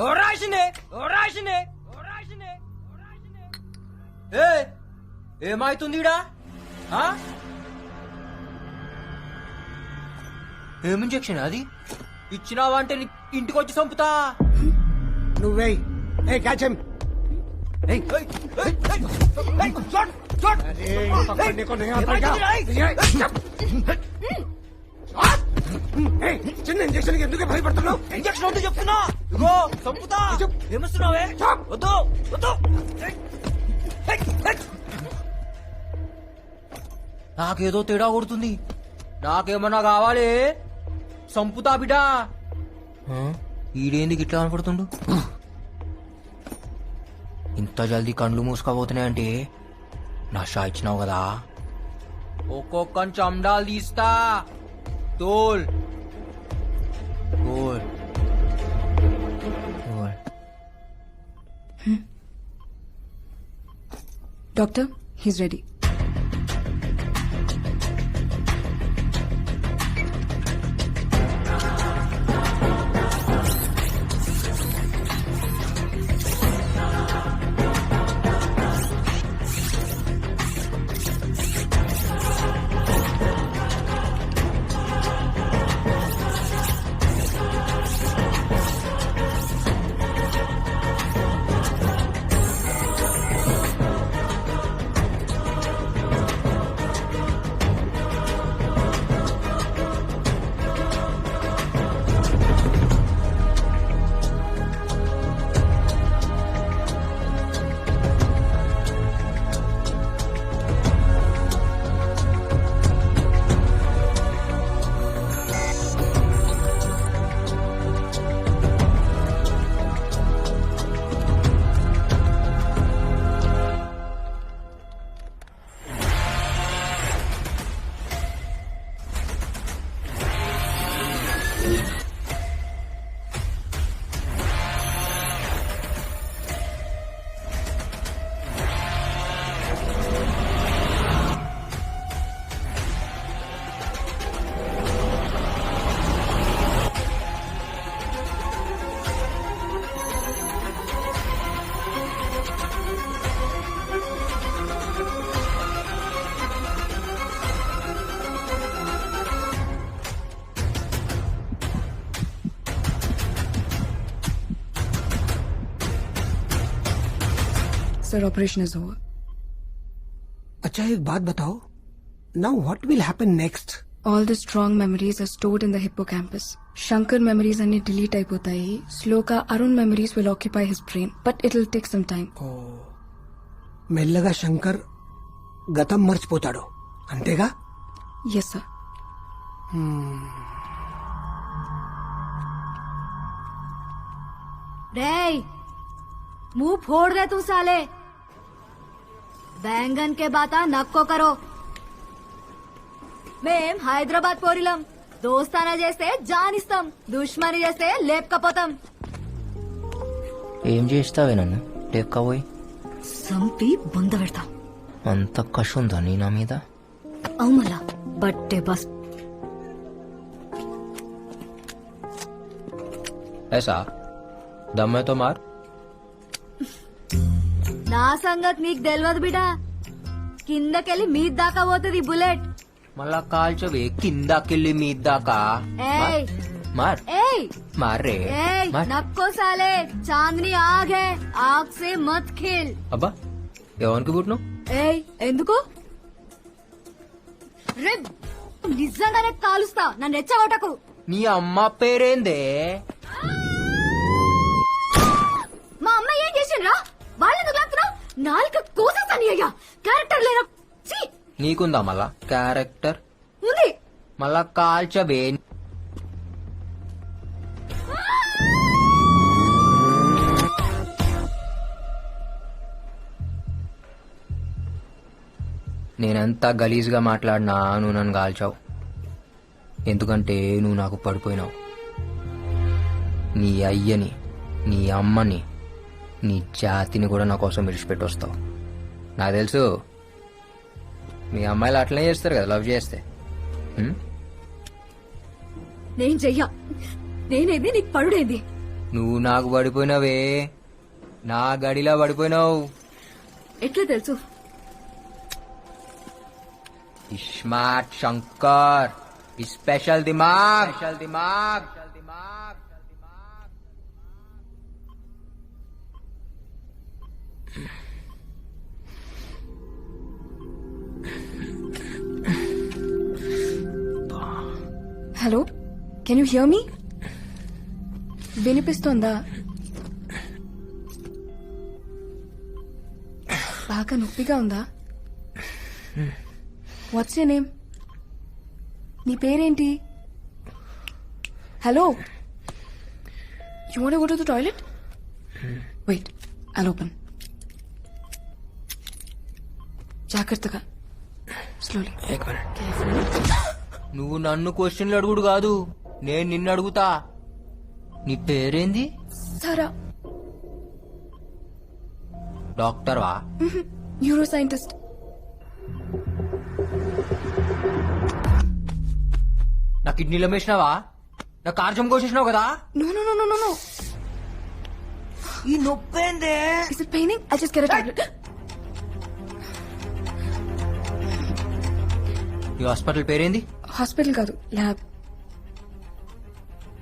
ఎవరు రాసిందే? ఎవరు రాసిందే? ఎవరు రాసిందే? ఏమైతుంది ఈడ? ఏం ఇంజెక్షన్ అది? ఇచ్చినావా అంటే ఇంటికి వచ్చి చంపుతా. నువ్వే క్యాచ్ హిమ్. చిన్న ఇంజక్షన్ ఎందుకు భయపడుతున్నావు? ఇంజక్షన్ వద్దు చెప్తున్నా. ఇగో చంపుతా. ఏమొస్తున్నావే? వద్దు వద్దు. నాకేదో తేడా కొడుతుంది. నాకేమన్నా కావాలి? చంపుతా బిడ్డా. ఈడేందుకు ఇట్లా కనపడుతుండు? ఇంత జల్దీ కండ్లు మూసుకోబోతున్నాయంటే నా షా ఇచ్చినావు కదా. ఒక్కొక్క చండాలు తీస్తా. తోల్ తోల్ తోల్. Doctor, he's ready. Sir, operation is over. अच्छा एक बात बताओ, now what will happen next? All the strong memories are stored in the hippocampus. Shankar memories అన్ని delete అయిపోతాయి. Slowగా Arun memories will occupy his brain, but it'll take some time. మెల్లగా శంకర్ గతం మర్చిపోతాడు అంతేగా? Yes, sir. रे मुंह फोड़ दे तू साले बैंगन के बाता नक्को करो మేం హైదరాబాద్ పోరిలం దోస్తానా చేస్తే జానిస్తాం దుష్మని చేస్తే లేపకపోతాం ఏం చేస్తావే నన్ను లేపకపోయి సంపి బొంద పెడతాం అంత కష ఉందా నీ నా మీద అవుమలా బట్టే బస్ ऐसा दम है तो मार నా సంగతి నీకు తెలియదు బిడా కిందకెళ్ళి మీద దాకా పోతుంది బుల్లెట్ మళ్ళా కాల్చవే కిందకెళ్ళి మీద దాకా ఏయ్ మార్ ఏయ్ మార్ రే ఏయ్ మార్. నక్కో సాలే చాందనీ ఆగ్ హై ఆగ్ సే మత్ ఖేల్ అబ్బా ఎవరికి పుట్టిను ఏయ్ ఎందుకు రే నిజంగానే కాలుస్తా నన్ను రెచ్చగొట్టకు నీ అమ్మ పేరేందే మా అమ్మ ఏం చేసిండ్రా వాళ్ళెందుకు లాగుతున్నావు నాలుక కోసేస్తాను అయ్యా క్యారెక్టర్ లేరా ఛీ! నీకుందా మళ్ళా క్యారెక్టర్ ఉంది మళ్ళా కాల్చవే నేనెంత గలీజ్గా మాట్లాడినా నువ్వు నన్ను కాల్చావు ఎందుకంటే నువ్వు నాకు పడిపోయినావు నీ అయ్యని నీ అమ్మని నీ జాతిని కూడా నా కోసం విడిచిపెట్టి వస్తావు నాకు తెలుసు మీ అమ్మాయిలు అట్లనే చేస్తారు కదా లవ్ చేస్తే ఉం? నేను చెయ్యా నేనేది నీకు పడుడేంది నువ్వు నాకు పడిపోయినావే నా గడిలా పడిపోయినావు ఎట్లా తెలుసు స్మార్ట్ శంకర్ స్పెషల్ దిమాగ్ hello can you hear me వినిపిస్తోందా బాగా నొప్పిగా ఉందా వాట్స్ యర్ నేమ్ నీ పేరేంటి hello you want go to the toilet wait I'll open జాగ్రత్తగా స్లోలీ నువ్వు నన్ను క్వశ్చన్లు అడుగుడు కాదు నేను నిన్ను అడుగుతా నీ పేరేంది సారా డాక్టర్వా న్యూరో సైంటిస్ట్ నా కిడ్నీలో వేసినావా నా కార్జం కోసేసినావు కదా no no no no no ఈ నొప్పేందే is it paining I just get a tablet ఈ హాస్పిటల్ పేరేంది హాస్పిటల్ కాదు ల్యాబ్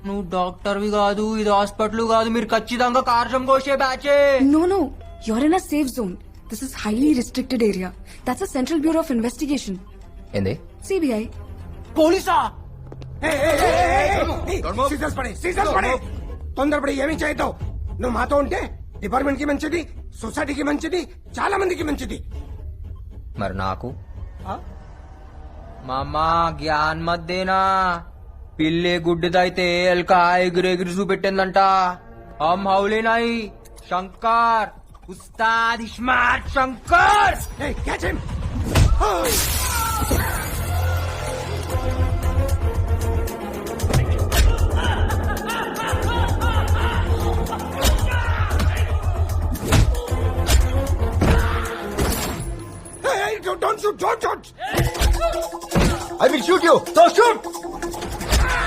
నువ్వు డాక్టర్వి కాదు ఇది హాస్పిటల్ కాదు మీరు ఖచ్చితంగా కార్జం కోసే బ్యాచే No, no. You're in a safe zone. This is highly restricted area. That's a Central Bureau of Investigation. ఏంది CBI. పోలీసా తొందరపడి ఏమీ చేయొద్దు. నువ్వు మాతో ఉంటే డిపార్ట్మెంట్ కి మంచిది, సొసైటీకి మంచిది, చాలా మందికి మంచిది. మరి నాకు మామా జ్ఞాన్ మధ్యేనా పిల్లి గుడ్డిదైతే ఎల్క ఎగిరెగిరి చూపెట్టిందంట హమ్ హౌలేనాయి శంకర్ ఉస్తాద్ smart Shankar Hey, catch him! Hey, don't shoot, don't shoot! I will shoot you. So shoot.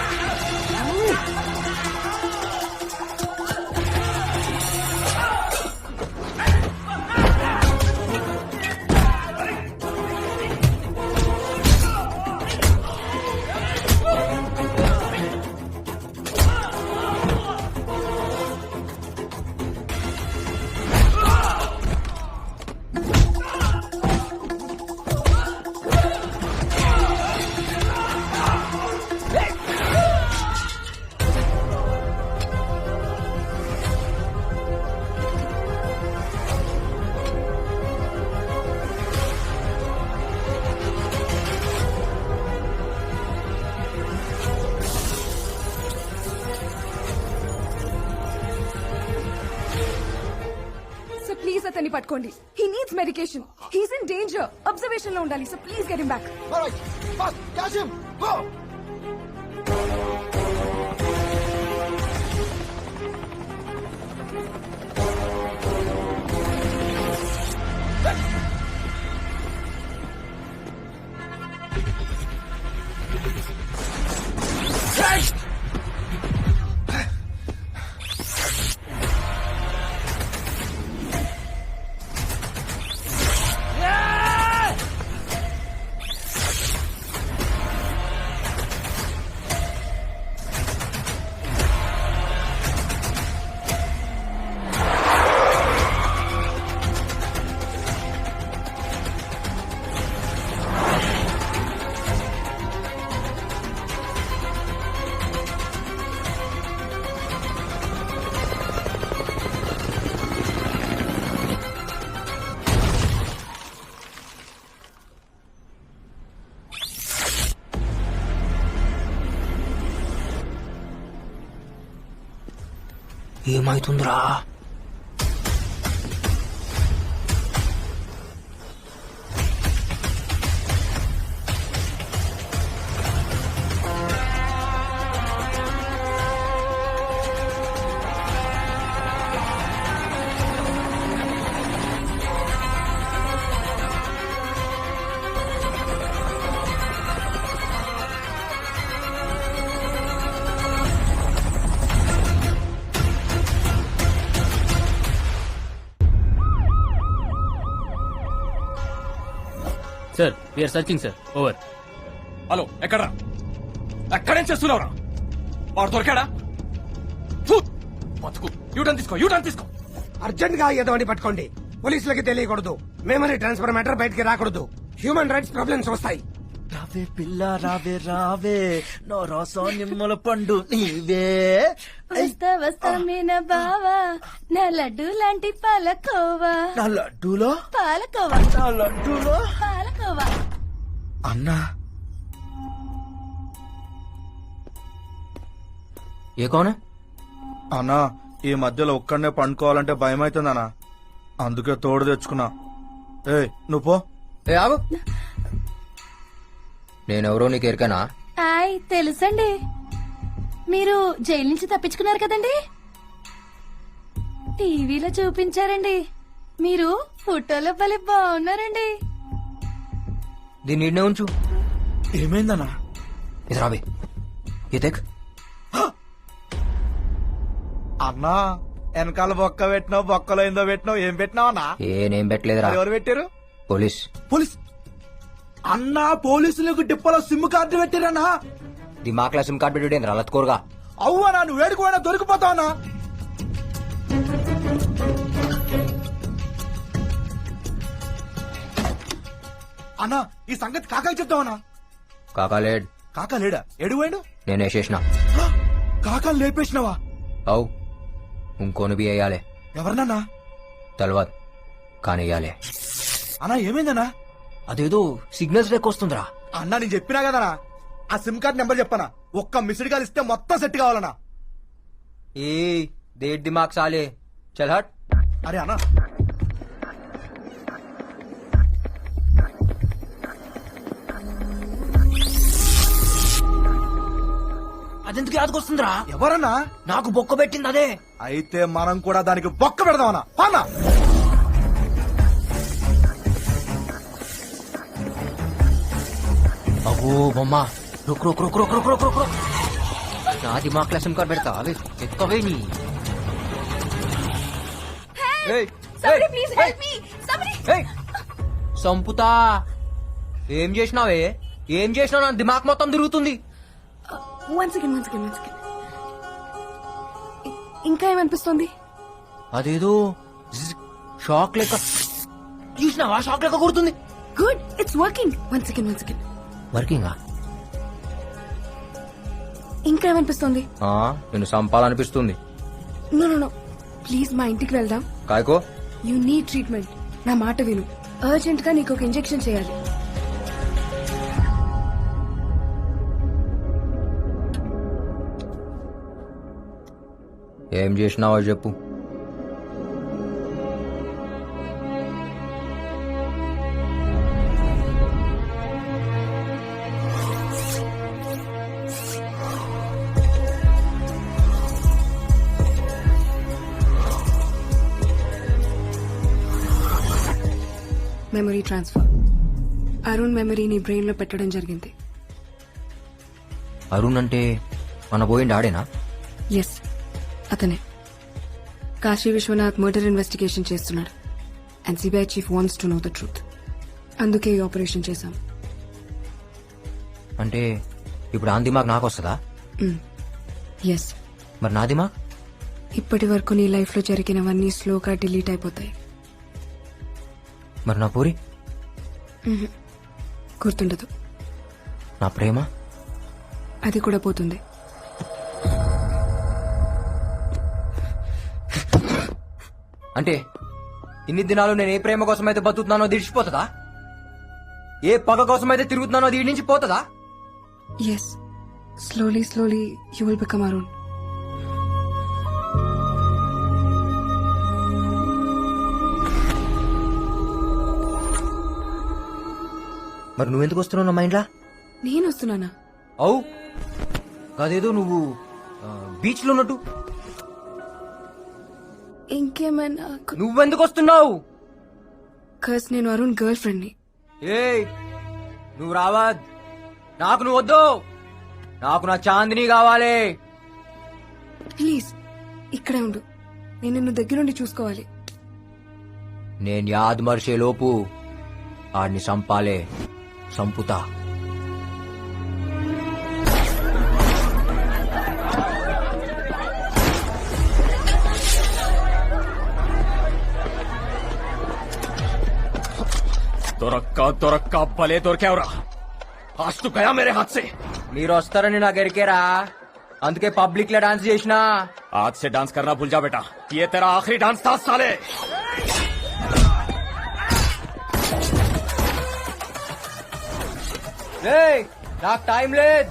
అతన్ని పట్టుకోండి. He needs medication. He's in danger. Observation లో ఉండాలి. So please get him back. ఏమైతుందిరా? Sir we are searching sir. Over. Hello, ఎక్కడ్రా? ఎక్కడేం చేస్తున్నావురా? వాడు దొరికాడా? ఫు! బతుకు. యూటర్న్ తీసుకో, యూటర్న్ తీసుకో. అర్జెంట్ గా ఏదోని పట్టుకోండి. పోలీసులకి తెలియకూడదు. మెమరీ ట్రాన్స్ఫర్ మ్యాటర్ బయటికి రాకూడదు. హ్యూమన్ రైట్స్ ప్రాబ్లమ్స్ వస్తాయి. రావే పిల్ల రావే రావే నో రసం నిమ్మల పండు నీవే. వస్తా వస్తా మీన బావా నా లడ్డు లాంటి పాలకోవా. నా లడ్డూలో పాలకోవా. నా లడ్డూలో పాలకోవా. అన్నా ఏ కౌన్? అన్నా ఈ మధ్యలో ఒక్కడనే పండుకోవాలంటే భయం అవుతుందన్నా, అందుకే తోడు తెచ్చుకున్నా. ఏ నువ్వు పో. ఏ ఆగు. నేనెవరో నీకు ఎరికనా? ఆయ్ తెలుసండి. మీరు జైలు నుంచి తప్పించుకున్నారు కదండి, టీవీలో చూపించారండి. మీరు ఫోటోలో భలే బాగున్నారండి. దీన్ని ఈడనే ఉంచు. ఏమైందన్నా? ఇది రాబే. ఇదేక్ అన్నా వెనకాల బొక్క పెట్టినావు, బొక్కలో ఏందో పెట్టినావు. ఏం పెట్టినావు అన్నా? నేనేం పెట్టలేదురా. ఎవరు పెట్టారు? పోలీస్. పోలీస్ అన్నా? పోలీసులకు డిప్పలో సిమ్ కార్డు పెట్టారన్నా? దిమాక్లా సిమ్ కార్డు పెట్టి రలత్కోరుగా. అవ్వనా నువ్వు వేడుకోవడా దొరికిపోతావన్నా? అన్నా ఈ సంగతి కాకాకి చెప్తావన్నా? కాకాలేడ్. కాకా లేడా? ఎడు పోయాడు? నేను వేసేసిన. కాకాని లేపేసినావా? అవు ఇంకోని బి వేయాలి. ఎవరినన్నా? తెలవదు కానీ వేయాలి. అన్నా ఏమైందన్నా? అదేదో సిగ్నల్స్ లెక్క వస్తుందిరా. అన్నా నేను చెప్పినా కదనా, ఆ సిమ్ కార్డ్ నెంబర్ చెప్పనా? ఒక్క మిస్డ్ కాల్ ఇస్తే మొత్తం సెట్ కావాలన్నా. ఏ దేడ్ దిమాగ్ సాలే. చల్ హట్. అరే అన్నా అదెందుకు యాదకొస్తుందిరా? ఎవరన్నా? నాకు బొక్క పెట్టింది అదే. అయితే మనం కూడా దానికి బొక్క పెడదామన్నా. అన్నా అగో బొమ్మ. రుక్ రుక్ రుక్ రుక్ రుక్ రుక్ రుక్ రుక్. నా దిమాగ్ సిమ్ కార్డ్ పెడతా. అవి ఎక్కవే నీ. సంపుతా. ఏం చేసినావే? ఏం చేసినావు? నా దిమాగ్ మొత్తం తిరుగుతుంది. One second. ఇంకా ఏమనిపిస్తుంది? అదేదో షాక్ లెక్క. చూసినావా? షాక్ లెక్క కొడుతుంది. Good, it's working. One second. వర్కింగా? ఇంకా ఏమనిపిస్తుంది? నేను సంపాలనిపిస్తుంది. నో ప్లీజ్ మా ఇంటికి వెళ్దాం. కాయకో. You need treatment. నా మాట విను. అర్జెంట్ గా నీకు ఒక ఇంజెక్షన్ చేయాలి. ఏం చేసినావో చెప్పు. Memory transfer. అరుణ్ మెమరీని బ్రెయిన్ లో పెట్టడం జరిగింది. అరుణ్ అంటే మన పోయిండి ఆడేనా? ఎస్, అతనే. కాశీ విశ్వనాథ్ మర్డర్ ఇన్వెస్టిగేషన్ చేస్తున్నాడు and CBI chief wants to know the truth. అందుకే ఈ ఆపరేషన్ చేశాం. అంటే ఇప్పుడు ఆ దిమాగ్ నాకు వస్తుందా? ఎస్. మరి నా దిమాగ్? ఇప్పటి వరకు నీ లైఫ్ లో జరిగినవన్నీ స్లోగా డిలీట్ అయిపోతాయి. మరి నా పూరి? గుర్తుండదు. నా ప్రేమ? అది కూడా పోతుంది. అంటే ఇన్ని దినాలు నేను ఏ ప్రేమ కోసం అయితే బతుకుతున్నానో దిడిచిపోతుందా? ఏ పగ కోసం అయితే తిరుగుతున్నానో దీని నుంచి పోతుందా? Yes, slowly you will become Arun. మరి నువ్వెందుకు వస్తున్నావు నా మైండ్లా? నేను వస్తున్నానా? అవు కాదేదో నువ్వు బీచ్ లో ఉన్నట్టు. ఇంకేమైనా? నువ్వెందుకు వస్తున్నావు? కస్ నేను అరుణ్ గర్ల్ ఫ్రెండ్ ని. ఏయ్ నువ్వు రావద్. నాకు నువ్వు వద్దు. నాకు నా చాందిని కావాలి. ప్లీజ్ ఇక్కడే ఉండు. నేను నిన్ను దగ్గరుండి చూసుకోవాలి. నేను యాద్ మర్చే లోపు ఆడిని సంపాలే. సంపుతా. దొరక్క భలే దొరికావురా. आज तो गया मेरे हाथ से. మీరు వస్తారని నాకు ఎరికేరా, అందుకే పబ్లిక్ లో డాన్స్ చేసినా. आज से डांस करना भूल जा बेटा. ये तेरा आखिरी डांस था साले. నాకు టైం లేదు.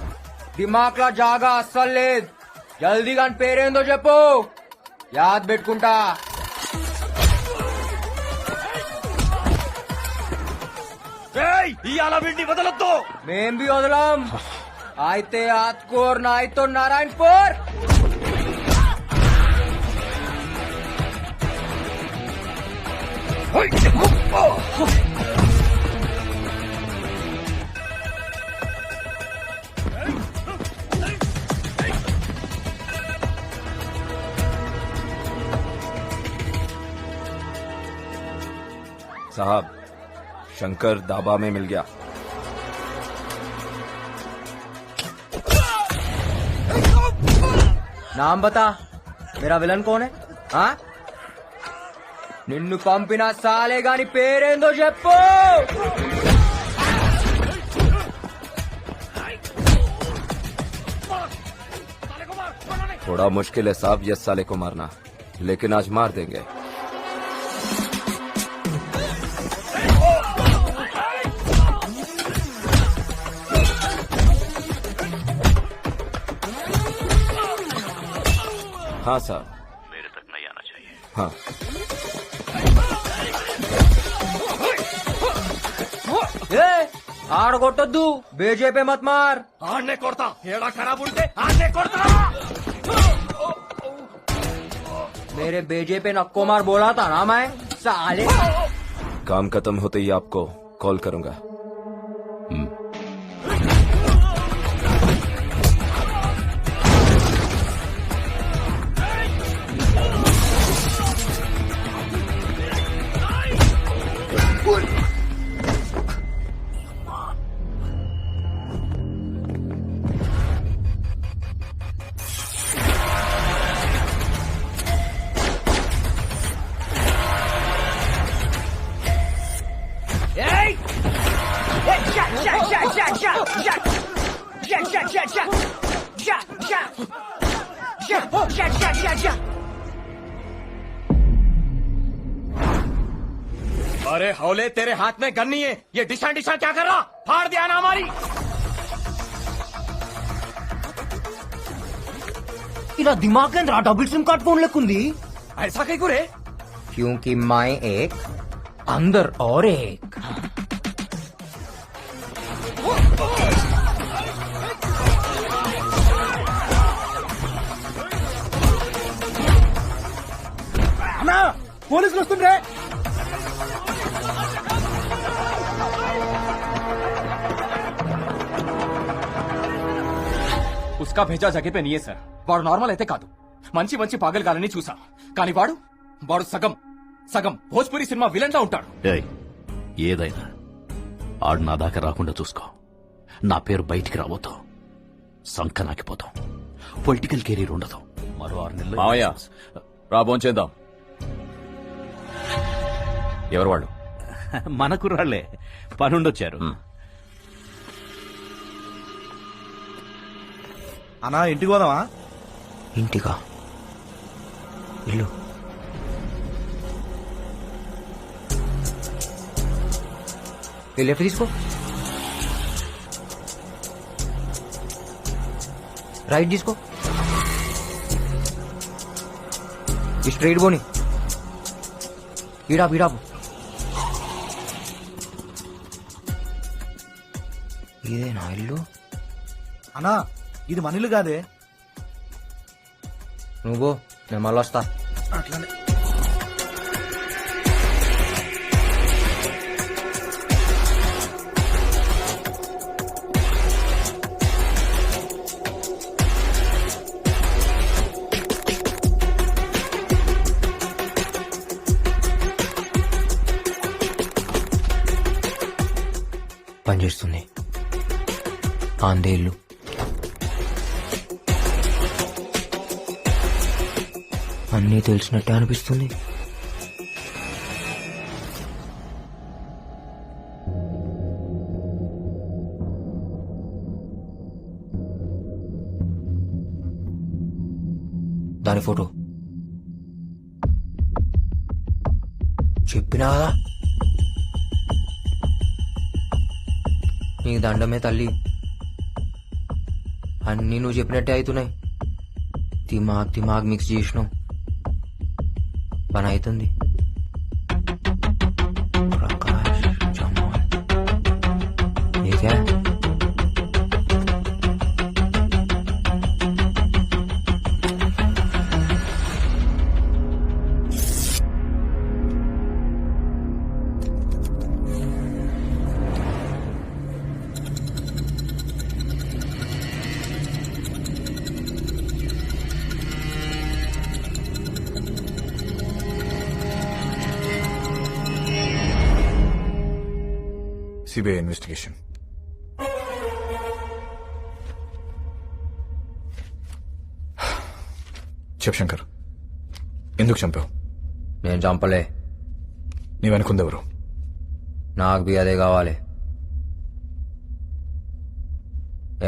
దిమాగ్ లా జాగా అస్సలు లేదు. జల్దీగా పేరేందో చెప్పు, యాద్ పెట్టుకుంటా. ఇవాళ వీడిని వదలొద్దు. మేం బి వదలం. అయితే ఆత్కూర్ నా అయితే నారాయణపూర్. साहब शंकर दाबा में मिल गया. नाम बता, मेरा विलन कौन है? हाँ, నిన్ను పంపిన సాలే గాని పేరేందో చెప్పు. थोड़ा मुश्किल है साहब ये साले को मारना, लेकिन आज मार देंगे. हाँ साहब, मेरे तक नहीं आना चाहिए. हाँ. ఆడగొట్టొద్దు, బీజేపీ మత్ మార్. ఆడనే కొడతా. ఏడా ఖరాబ్ ఉంటే ఆడనే కొడతా. मेरे बीजेपी नक्को मार बोला था ना मैं, साले. काम खत्म होते ही आपको कॉल करूंगा. अरे हौले, तेरे हाथ में गन नहीं है. ये डिशा डिशा क्या कर रहा? फाड़ दिया ना हमारी. ఇలా దిమాగ్ కేంద్ర డబుల్ సిమ్ కార్డ్ फोन लेकुंदी. ऐसा कहीं को रे? क्योंकि मैं एक अंदर और एक. పోలీసులు వస్తుండ్రే. జిస్కా భేజా జగే పే నీయే సార్. వాడు నార్మల్ అయితే కాదు, మంచి మంచి పాగలగాలని చూసా, కానీ వాడు సగం సగం భోజ్పురి సినిమా విలన్ లా ఉంటాడు. ఏయ్, ఏదైనా ఆడు నా దాకా రాకుండా చూసుకో. నా పేరు బయటికి రాబోతాం, సంకనాకిపోతాం, పొలిటికల్ కెరీర్ ఉండదు. మరో 6 నెలలు మావయ్య రాబోన్ చేద్దాం. ఎవరు వాళ్ళు? మన కుర్రాళ్లే, పనుండొచ్చారు. అన్నా ఇంటికి పోదామా? ఇంటికా? ఇల్లు ఈ లెఫ్ట్ తీసుకో, రైట్ తీసుకో, ఈ స్ట్రైట్ పోని, ఈడాపు ఈడాపు. ఇదేనా ఇల్లు? అన్నా ఇది మన ఇల్లు కాదే. నువ్వు నేను మళ్ళీ వస్తా. అట్లానే పనిచేస్తుంది. ఆందే ఇల్లు. అన్నీ తెలిసినట్టే అనిపిస్తుంది. దాని ఫోటో చెప్పినా కదా, నీకు దండమే తల్లి. అన్నీ నువ్వు చెప్పినట్టే అవుతున్నాయి. దిమాగ్ మిక్స్ చేసినావు, పని అవుతుంది. ప్రకాష్ జమాల్ ఏదే సిబిఐ ఇన్వెస్టిగేషన్. చెప్ శంకర్, ఎందుకు చంపావు? నేను చంపలే. నీ వెనుకుందెవరు? నాకు బి అదే కావాలి.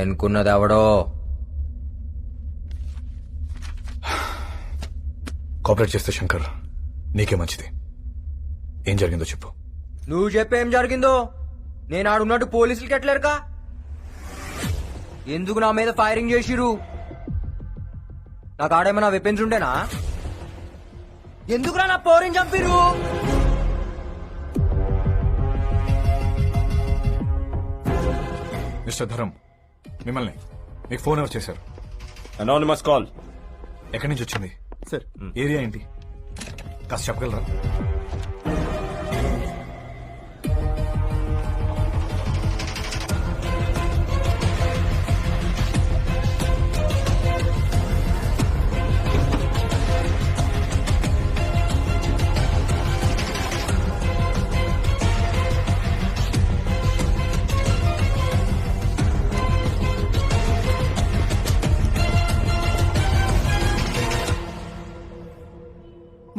ఎన్నుకున్నది ఎవడో. కోఆపరేట్ చేస్తే శంకర్ నీకే మంచిది. ఏం జరిగిందో చెప్పు. నువ్వు చెప్పేం జరిగిందో. నేను ఆడున్నట్టు పోలీసులకి ఎట్లేరుకా? ఎందుకు నా మీద ఫైరింగ్ చేసిరు? నాకు ఆడేమన్నా వెపన్స్ ఉంటేనా? ఎందుకురా నా పోరిని చంపిరు? మిస్టర్ ధరం, మిమ్మల్ని మీకు ఫోన్ ఎవరు చేశారు? Anonymous call. ఎక్కడి నుంచి వచ్చింది సార్? ఏరియా ఏంటి కాస్త చెప్పగలరా?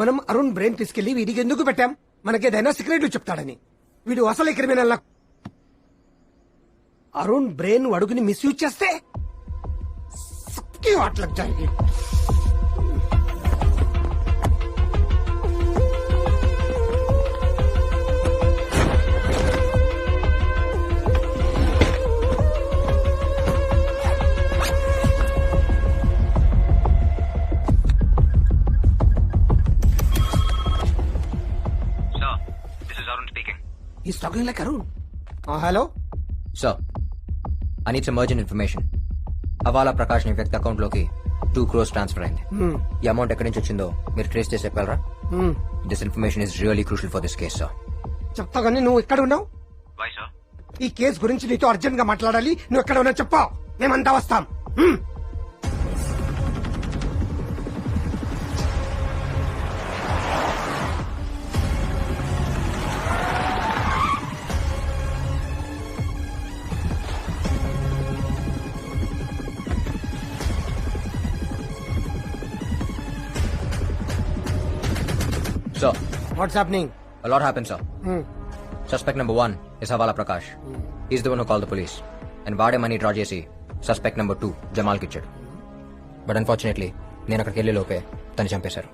మనం అరుణ్ బ్రెయిన్ తీసుకెళ్లి వీడికి ఎందుకు పెట్టాం? మనకేదైనా సీక్రెట్లు చెప్తాడని. వీడు అసలు క్రిమినల్. అరుణ్ బ్రెయిన్ అడుగుని మిస్యూజ్ చేస్తే వాట్లకు జరిగి He's talking like Arun. Hello? Sir, I need some urgent information. Havala Prakash ని వ్యక్తి అకౌంట్ లోకి 2 crores ట్రాన్స్ఫర్ అయింది. ఈ అమౌంట్ ఎక్కడి నుంచి వచ్చిందో మీరు ట్రేస్ చేసి చెప్పగలరా? This information is really crucial for this case, sir. చెప్తా కానీ నువ్వు ఎక్కడ ఉన్నావు? ఈ కేసు గురించి నీతో అర్జెంట్ గా మాట్లాడాలి. నువ్వు ఎక్కడ ఉన్నావు చెప్పావు, మేమంతా వస్తాం. Sir, what's happening? a lot happened, sir. Suspect number 1 is Havala Prakash. He's the one who called the police. And వాడే మనీ డ్రా చేసి సస్పెక్ట్ నెంబర్ 2 జమాల్కి ఇచ్చాడు. బట్ అన్ఫార్చునేట్లీ నేను అక్కడికి వెళ్ళే లోపే తను చంపేశారు.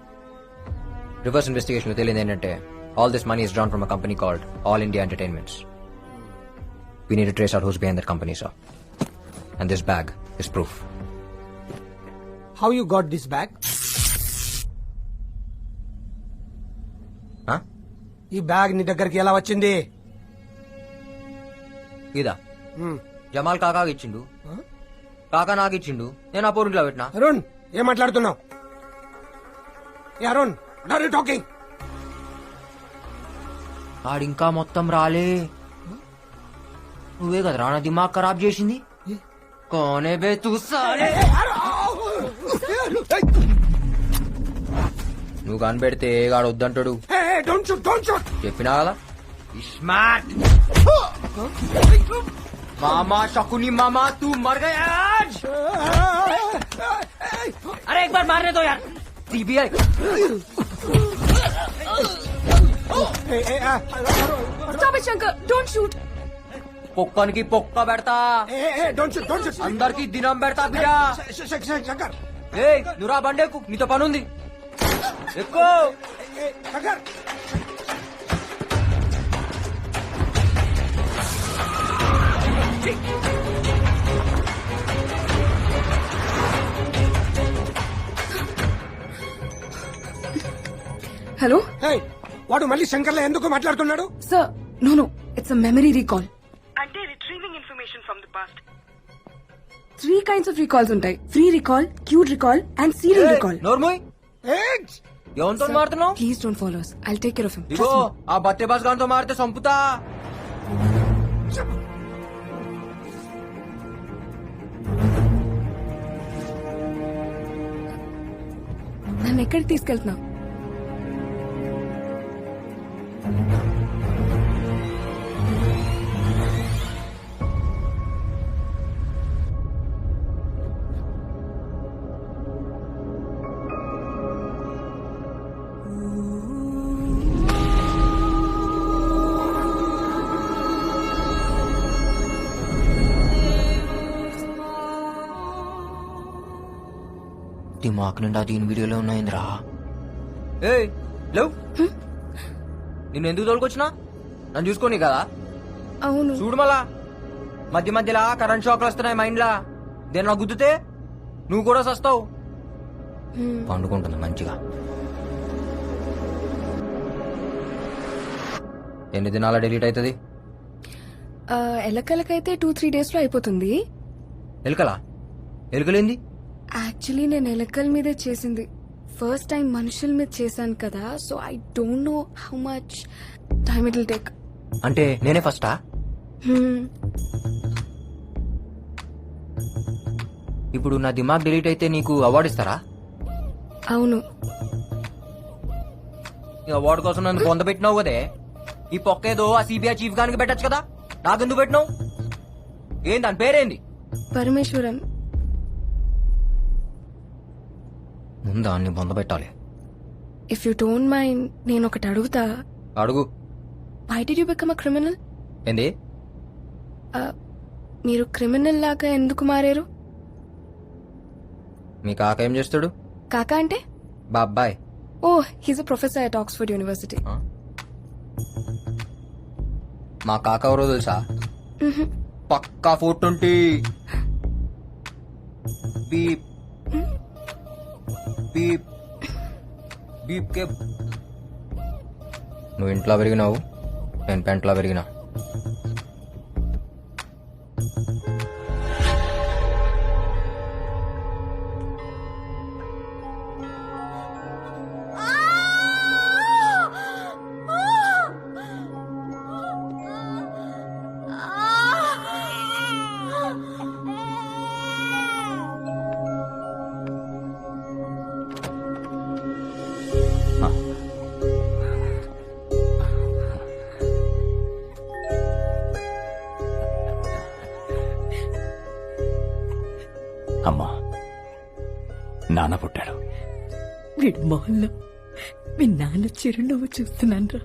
రివర్స్ ఇన్వెస్టిగేషన్ లో తెలియదు ఏంటంటే all this money is drawn from a company called all India entertainments. We need to trace out who's behind that company, sir. And this bag is proof. How you got this bag? Huh? ఈ bag నీ దగ్గరికి ఎలా వచ్చింది? ఇదా జమాల్ కాకాకి ఇచ్చిండు, కాకా నాకు ఇచ్చిండు, నేను ఆ పోరింట్లో పెట్టినా. అరుణ్, ఏం మాట్లాడుతున్నావు? ఏ Arun, what are you talking? ఆడింకా మొత్తం రాలే. నువ్వే కదా రానా దిమాగ్ ఖరాబ్ చేసింది. కోనే బే తూ సాలే. నువ్వు కనిపెడితే గాడు వద్దంటాడు. చెప్పినా కదా స్మార్ట్ మామా शकुनी मामा तू मर गया आज. अरे एक बार मारने दो यार. CBI Stop it, Shankar. Don't shoot. పొక్కనికి పొక్క పెడతా, అందరికి దినం పెడతా బిడ్డా. శంకర్, ఏ నువ్వురా బండేకు, నీతో పనుంది. ఎక్కువ హలో వాడు మళ్ళీ శంకర్లో ఎందుకు మాట్లాడుతున్నాడు? Sir, no, it's a memory recall. అంటే retrieving information from the past. 3 kinds of recalls ఉంటాయి: free recall, cued recall and serial recall. నోర్మోయ్ ఎవరితో మారుతున్నావు? Please don't follow us. I'll take care of him. ఇగో ఆ బత్తే బాస్ గారితో మారితే సంపుతా. నన్ను ఎక్కడికి తీసుకెళ్తున్నావు? దిమాక్ నిండా దీని వీడియోలో ఉన్నాయిందిరా. ఏ లేవు, నిన్ను ఎందుకు తోలుకొచ్చినా? నన్ను చూసుకోని కదా. అవును, చూడు మళ్ళా మధ్య మధ్యలా కరెంట్ షాక్లు వస్తున్నాయి మైండ్ లా. దేని నాకు గుద్దుతే నువ్వు కూడా సస్తావు. పండుకుంటుంది మంచిగా. ఎన్ని దినాల డిలీట్ అవుతుంది? ఎలకలకైతే 2-3 days లో అయిపోతుంది. ఎలుకలా? ఎలుకలేంది? యాక్చువల్లీ నేను ఎలకల మీదే చేసింది. ఫస్ట్ టైం మనుషుల మీద చేశాను కదా, so I don't know how much time it will take. అంటే నేనే ఫస్టా? ఇప్పుడు నా దిమాగ్ డిలీట్ అయితే నీకు అవార్డు ఇస్తారా? అవును. ఈ అవార్డు కోసం నన్ను పొందబెట్టినావు కదే. ఈ పొక్కేదో ఆ సిబిఐ చీఫ్ గానికి పెట్టచ్చు కదా, నాకెందుకు పెట్టినావు? ఏం దాని పేరేంది? పరమేశ్వరన్. ముందు అన్ని పొందబెట్టాలి. ఇఫ్ యూ డోంట్ మైండ్, నేను ఒకటి అడుగుతా. అడుగు. Why did you become a criminal? ఏంది? మీరు క్రిమినల్ లాగా ఎందుకు మారారు? మీ కాక ఏం చేస్తాడు? కాకా అంటే? బాబాయ్. Oh, he's a professor at Oxford university. మా కాక ఎవరో తెలుసా? పక్కా 420. బీప్ బీప్ బీప్ కే. నువ్వు ఇంట్లో పెరిగినావు, నేను పెంట్లో పెరిగినా. అమ్మా, నాన్న పుట్టాడు. వీడు మొహంలో మీ నాన్న చిరునవ్వు చూస్తున్నాను.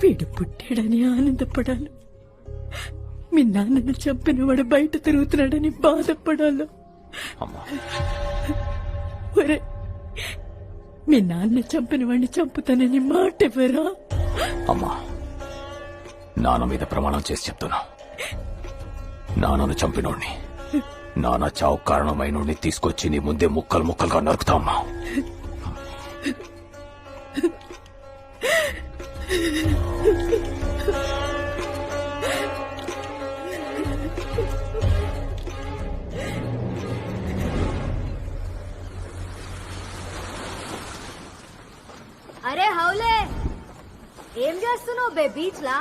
వీడు పుట్టాడని ఆనందపడాలి, మీ నాన్నను చంపిన వాడు బయట తిరుగుతున్నాడని బాధపడాలి. ఒరే, మీ నాన్న చంపిన వాడిని చంపుతానని మాట ఎవరా? అమ్మా, నాన్న మీద ప్రమాణం చేసి చెప్తున్నా, నాన్నను చంపినోడిని, నాన్న చావు కారణమైనోడిని తీసుకొచ్చి నీ ముందే ముక్కలు ముక్కలుగా నరుకుతా అమ్మా. అరే హౌలే, ఏం చేస్తున్నావు బే బీచ్ లా?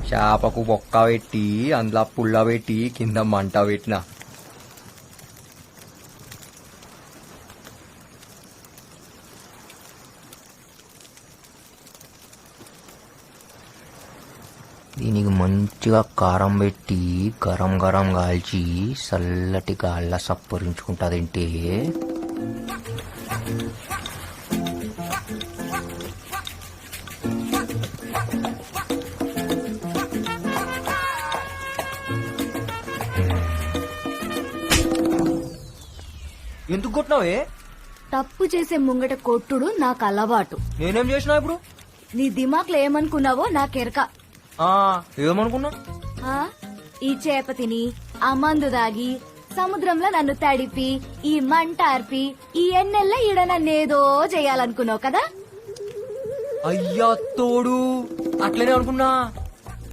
చేపకు బొక్క పెట్టి అందులో పుల్ల పెట్టి కింద మంట పెట్టిన. దీనికి మంచిగా కారం పెట్టి గరం గరం కాల్చి చల్లటి గాళ్ళ సప్పరించుకుంటాదంటే ఎందుకు కొట్టినావే? తప్పు చేసే ముంగట కొట్టుడు నాకు అలవాటు. నేనేం చేసినా ఇప్పుడు? నీ దిమాక్లో ఏమనుకున్నావో నాకెరక. ఏమనుకున్నా? ఈ చేప తిని, ఆ మందు దాగి, సముద్రంలో నన్ను తడిపి, ఈ మంట ఆర్పి, ఈ ఎన్నెల్ల ఈడ నన్నేదో చేయాలనుకున్నావు కదా? అయ్యా తోడు, అట్లనే అనుకున్నా.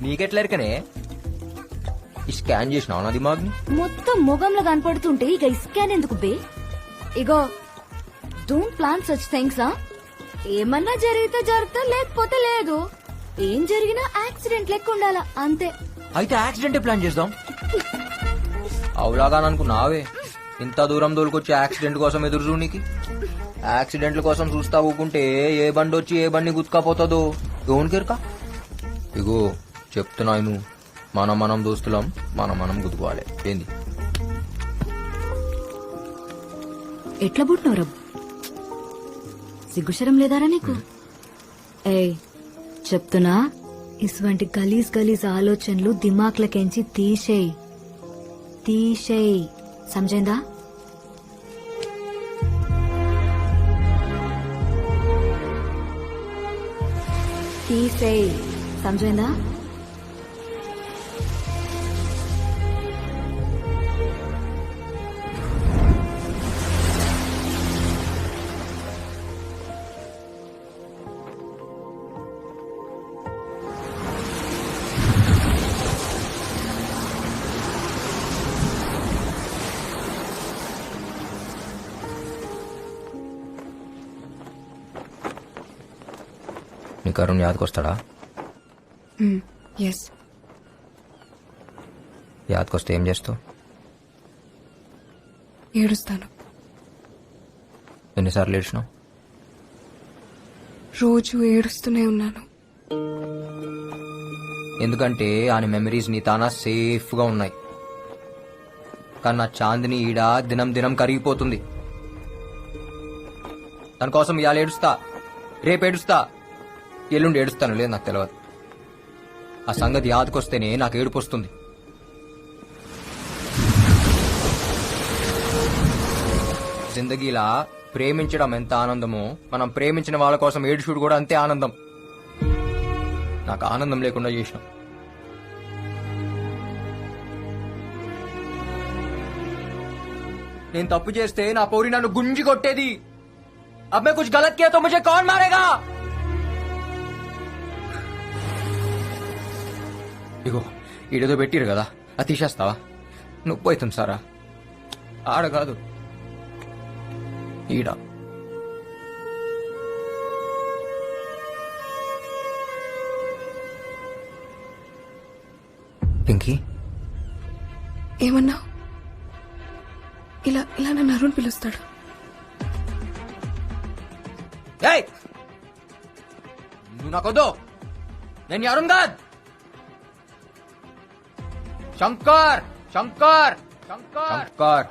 నీకెట్లరికనే ఈ స్కాన్ చేసినావు నా దిమాగ్ని? మొత్తం ముఖంలో కనపడుతుంటే ఇక ఇస్కాన్ ఎందుకు బే? ఇగో, డోంట్ ప్లాన్ సచ్ థింగ్స్. ఏమన్నా జరిగితే జరుగుతా, లేకపోతే లేదు. ఏం జరిగినా యాక్సిడెంట్ లెక్క ఉండాలా, అంతే. అయితే యాక్సిడెంట్ ప్లాన్ చేద్దాం. అవులాగా అనుకున్నావే, ఇంత దూరం దోలుకొచ్చి యాక్సిడెంట్ కోసం ఎదురు చూడనికి? యాక్సిడెంట్ల కోసం చూస్తా ఊకుంటే ఏ బండి వచ్చి ఏ బండి గుర్తుకపోతుందో ఎవరికెరక? ఇగో చెప్తున్నాను, మనం దోస్తులం, మనం గుద్దుకోవాలి. ఏంది? ఎట్లా పుట్టినవరా? సిగ్గుశరం లేదారా నీకు? ఏయ్ చెప్తున్నా, ఇటువంటి గలీజ్ ఆలోచనలు దిమాక్లకెంచి తీసేయ్. సమజైందా? తీసేయ్, సమజైందా? నీకు అరుణ్ యాదకొస్తాడా? ఎస్. యాదకొస్తే ఏం చేస్తావు? ఏడుస్తాను. ఎన్నిసార్లు ఏడ్చినావు? రోజు ఏడుస్తూనే ఉన్నాను. ఎందుకంటే ఆయన మెమరీస్ నీ తానా సేఫ్ గా ఉన్నాయి. కానీ నా చాందిని ఈడ దినం కరిగిపోతుంది. తన కోసం ఇవాళ ఏడుస్తా, రేపు ఏడుస్తా, ఎల్లుండి ఏడుస్తాను, లేదు నాకు తెలియదు. ఆ సంగతి యాదకొస్తేనే నాకు ఏడుపు వస్తుంది. జిందగీలా ప్రేమించడం ఎంత ఆనందమో, మనం ప్రేమించిన వాళ్ళ కోసం ఏడుచుడు కూడా అంతే ఆనందం. నాకు ఆనందం లేకుండా చేసినాం. నేను తప్పు చేస్తే నా పౌరి నన్ను గుంజి కొట్టేది. अब मैं कुछ गलत किया तो मुझे कौन मारेगा? ఇగో ఈడేదో పెట్టిరు కదా, అది తీసేస్తావా? నొప్పి అవుతుంది సారా. ఆడ కాదు, ఈడ. పింకీ, ఏమన్నా? ఇలా నన్ను అరుణ్ పిలుస్తాడు. నువ్వు నాకొద్దు, నేను అరుణ్ కాదు. శంకర్ శంకర్ శంకర్ శంకర్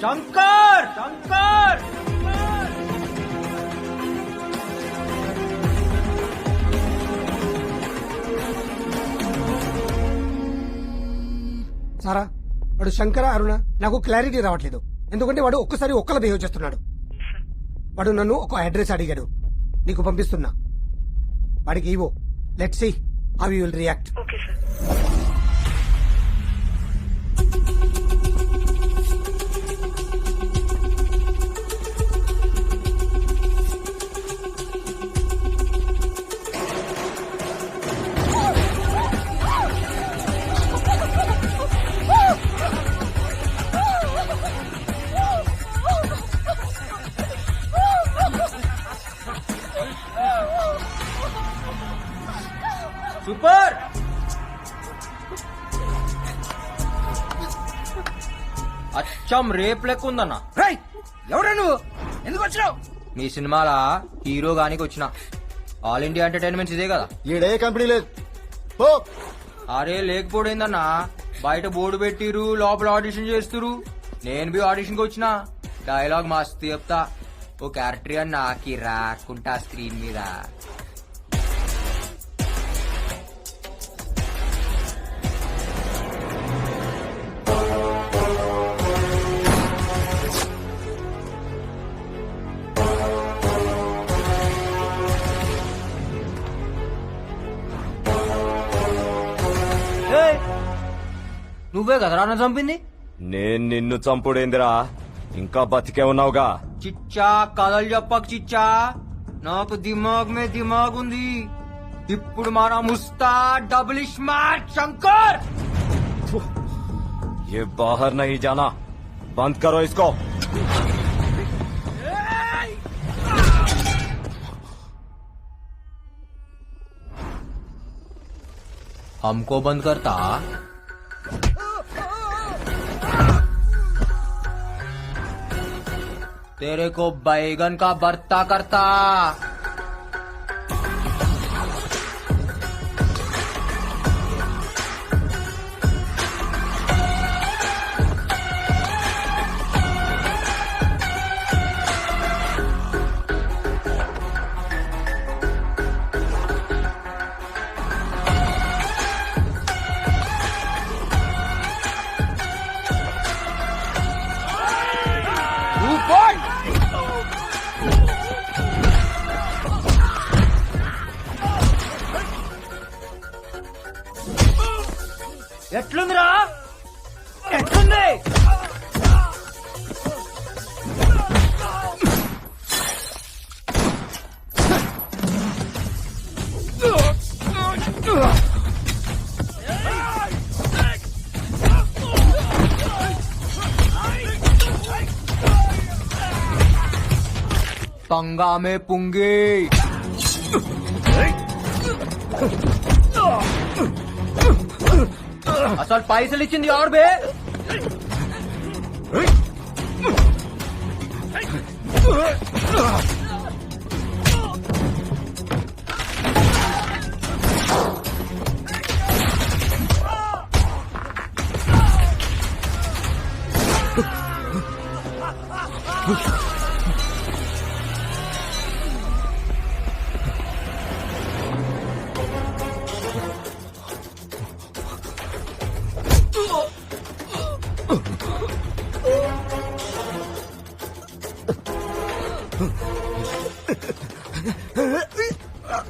శంకర్ శంకర్ సారా వాడు శంకర అరుణ నాకు క్లారిటీ రావట్లేదు. ఎందుకంటే వాడు ఒక్కసారి ఒక్కలా బిహేవ్ చేస్తున్నాడు. వాడు నన్ను ఒక అడ్రస్ అడిగాడు, నీకు పంపిస్తున్నా. వాడికి ఇవో, let's see how you will react. Okay sir. Super. అచ్చం రేప్ లెక్క ఉందన్న. ఎవరా నువ్వు, ఎందుకు వచ్చినావు? మీ సినిమాల హీరో గానికి వచ్చిన. ఆల్ ఇండియా ఎంటర్టైన్మెంట్స్ ఇదే కదా. ఈడే కంపెనీ లేదు. అరే లేకపోయిందన్నా, బయట బోర్డు పెట్టిరు, లోపల ఆడిషన్ చేస్తురు. నేను బి ఆడిషన్ కి వచ్చిన. డైలాగ్ మస్తు చెప్తా. ఓ క్యారెక్టర్ అని నాకి రాకుంటా స్క్రీన్ మీద. నువ్వే కదరా నన్ను చంపింది? నేను నిన్ను చంపుడేందిరా, ఇంకా బతికే ఉన్నావుగా. చిచ్చా కథలు చెప్పకు చిచ్చా, నాకు దిమాగ్ మే దిమాగ్ ఉంది. ఇప్పుడు మన ముస్తా డబుల్ స్మార్ట్ శంకర్. ये बाहर नहीं जाना, बंद करो इसको. हमको बंद करता. तेरे को बैगन का भरता करता. ఎట్లుందిరా, ఎట్లుంది? पंगा में पुंगी. అసలు పైసలు ఇచ్చింది ఎవరు బే?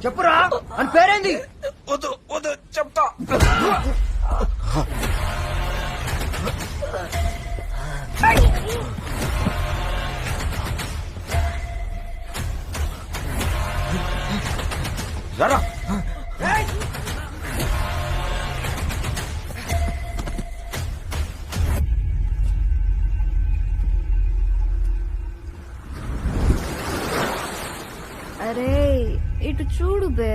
చెప్పురా, అని పేరేంది? వద్దు వద్దు చెప్తా. జరా అరే ఇటు చూడు బే.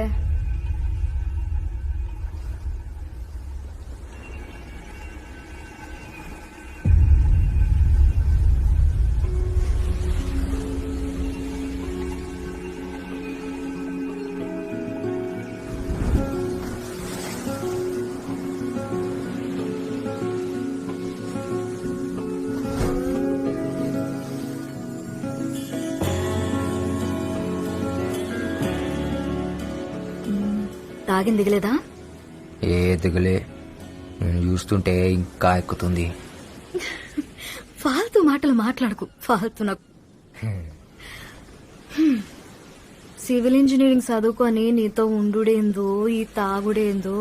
తాగింది దిగలేదా? ఏ దిగులే, నేను చూస్తుంటే ఇంకా ఎక్కుతుంది. ఫాల్తూ మాటలు మాట్లాడకు, ఫాల్తూ నాకు. సివిల్ ఇంజనీరింగ్ చదువుకొని నీతో ఉండుడేందో ఈ తాగుడేందో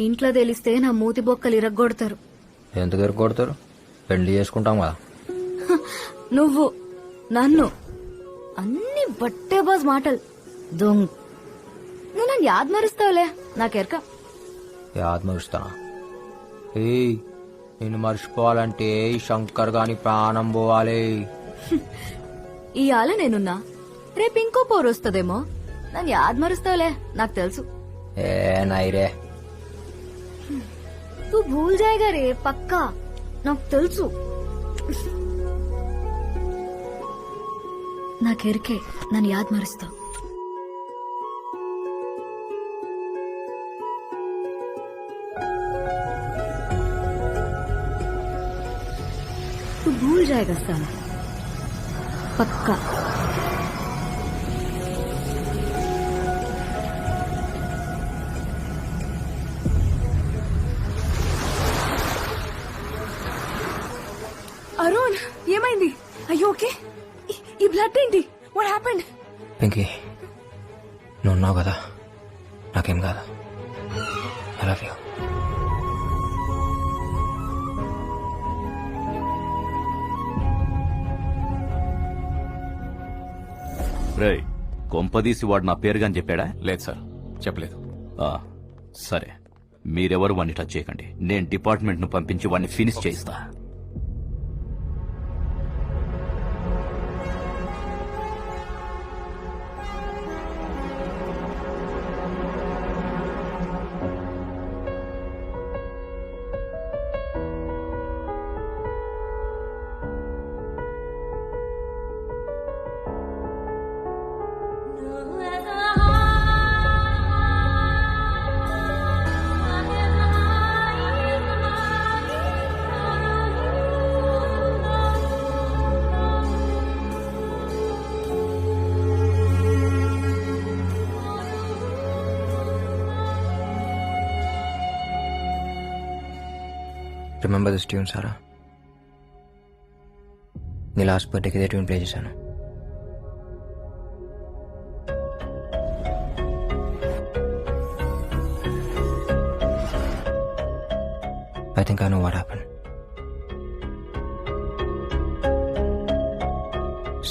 ఇంట్లో తెలిస్తే నా మూతి బొక్కలు ఇరగ్గొడతారు. ఎందుకు ఎరుకొడతారు? పెళ్లి చేసుకుంటాం కదా. నువ్వు నన్ను అన్ని బట్టే బాజ్ మాటలు దొంగ. నువ్వు నన్ను యాద్ మరుస్తావులే, నాకెరక. యాద్ మరుస్తానా? ఏయ్, నేను మర్చిపోవాలంటే ఈ శంకర్ గాని ప్రాణం పోవాలి. ఇవాళ నేనున్నా, రేపు ఇంకో పోరు వస్తుందేమో. నన్ను యాద్ మరుస్తావులే, నాకు తెలుసు. ఏ నైరే, తూ భూల్ జాయేగా రే, పక్కా నాకు తెలుసు. నాకెరికే నన్ను యాద్ మరుస్తావు. तू भूल जाएगा साला, पक्का. అరుణ్, ఏమైంది? అయ్యో ఓకే. ఈ బ్లడ్ ఏంటి? What happened? పింకీ, నువ్వు ఉన్నావు కదా, నాకేం కాదు. I love you. రే, కొంపదీసి వాడు నా పేరుగాని చెప్పాడా? లేదు సార్, చెప్పలేదు. సరే, మీరెవరు వాడిని టచ్ చేయకండి. నేను డిపార్ట్మెంట్ ను పంపించి వాడిని ఫినిష్ చేయిస్తా. Remember this tune Sara? నీ లాస్ట్ బర్త్డేకి ఇదే ట్యూన్ ప్లే చేశాను. I think I know what happen.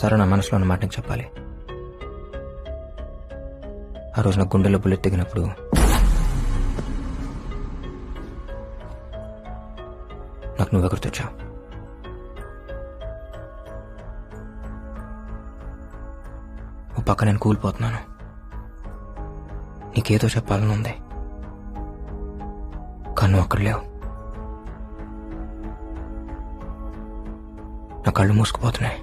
Sara, నా మనసులో ఉన్న మాట నీకు చెప్పాలి. ఆ రోజు నా గుండెలో బుల్లెట్ దిగినప్పుడు నాకు నువ్వే గుర్తొచ్చావు. ఓ పక్క నేను కూలిపోతున్నాను, నీకేదో చెప్పాలని ఉంది, కానీ నువ్వు అక్కడ లేవు. నా కళ్ళు మూసుకుపోతున్నాయి.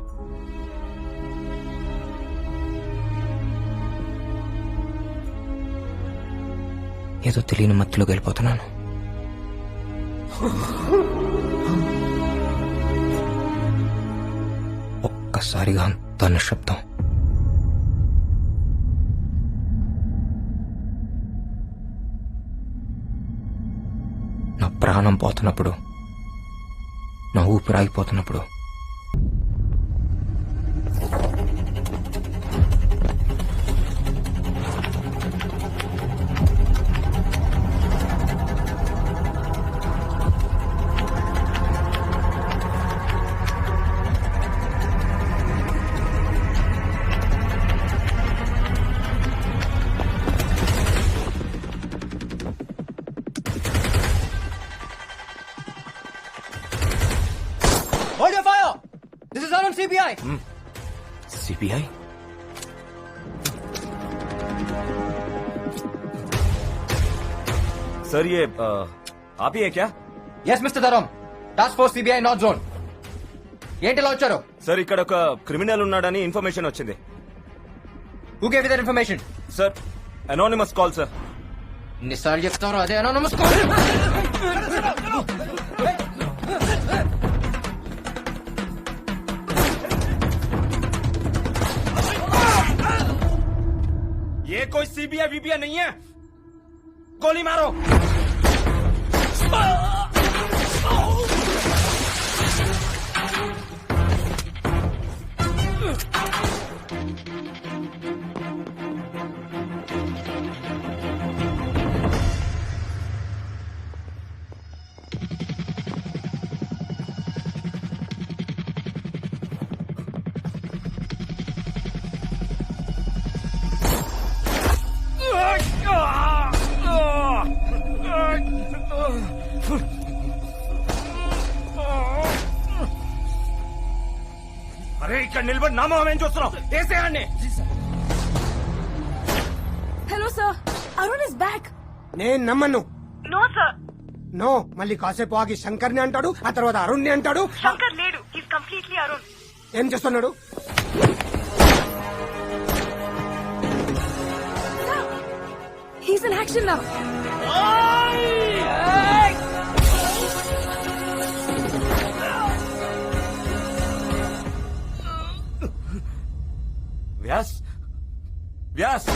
ఏదో తెలియని మత్తులోకి వెళ్ళిపోతున్నాను. ఒక్కసారిగా అంత నిశ్శబ్దం. నా ప్రాణం పోతున్నప్పుడు, నా ఊపిరి ఆగిపోతున్నప్పుడు CBI. CBI? सर ये आप ही है क्या? Yes mister Dharam, task force CBI north zone. ఏంటి ఇలా వచ్చారు? సార్, ఇక్కడ ఒక క్రిమినల్ ఉన్నాడని ఇన్ఫర్మేషన్ వచ్చింది. Who gave that information? Sir, anonymous call sir. ఎన్నిసార్లు చెప్తారో అదే అనోనిమస్ కాల్. ये कोई CBI VBI नहीं है. गोली मारो. అరే ఇక్కడ నిలబడి నామో ఏం చూస్తున్నావు? వేసేయండి. Hello sir, Arun is back. నేను నమ్మను. No sir. నో, మళ్ళీ కాసేపు ఆగి శంకర్ ని అంటాడు, ఆ తర్వాత అరుణ్ ని అంటాడు. శంకర్ లేడు. He's completely Arun. ఏం చేస్తున్నాడు? He's in action now. Vyas Vyas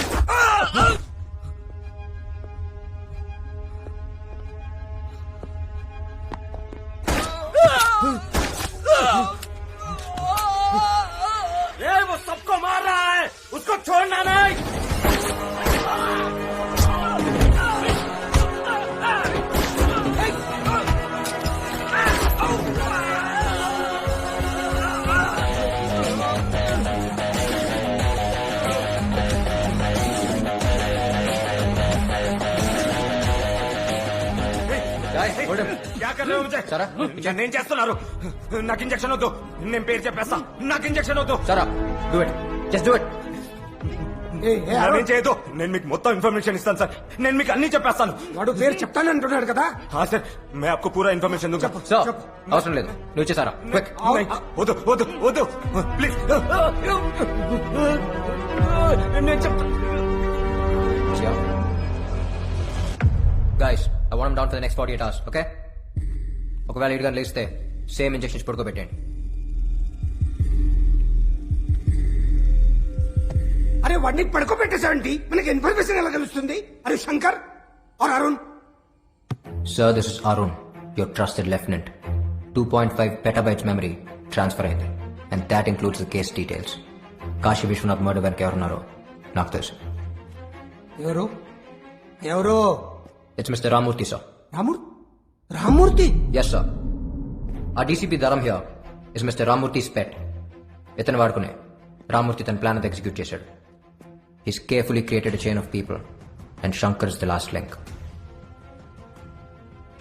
वो सबको मार रहा है, उसको छोड़ना नहीं. क्या कर रहे हो मुझे? సరా నేను చేస్తున్నారు. నాకు ఇంజక్షన్ వద్దు. నేను పేరు చెప్పేస్తా. నాకు ఇంజక్షన్ వద్దు. సరా do it, just do it. నేను చేయదు. నేను మీకు మొత్తం ఇన్ఫర్మేషన్ ఇస్తాను సార్. నేను మీకు అన్ని చెప్పేస్తాను. వాడు పేరు చెప్తాను అంటున్నాడు కదా. हाँ सर, मैं आपको पूरा इन्फॉर्मेशन दूंगा. సార్ అవసరం లేదు, నువ్వు ఇచ్చేసారా క్విక్. వద్దు వద్దు వద్దు ప్లీజ్. నేను చెప్తా. Guys, I want down for the next 48 hours, okay? ఒకవేళ 7 గంటలు లేస్తే సేమ్ ఇంజెక్షన్స్ పడుకోబెట్టండి. అరే వాడిని పడుకోబెట్టేసావంటి, మనకి ఇన్ఫర్మేషన్ ఎలా తెలుస్తుంది? అరే Shankar or Arun? Sir, this is Arun, your trusted lieutenant. 2.5 petabytes memory transfer అయింది, and that includes the case details. Kashi Vishwanath murder వెనక ఎవరున్నారో నాకు తెలుసు. ఎవరు ఎవరు? It's mister Ramurthy sir. Ramurthy? Yes sir. ఆ DCP Dharam here is mister Ramurthy pet. ఇతను వాడుకునే రామూర్తి తన ప్లాన్ అంతా ఎగ్జిక్యూట్ చేశాడు. He's carefully created chain of people, and Shankar is the last link.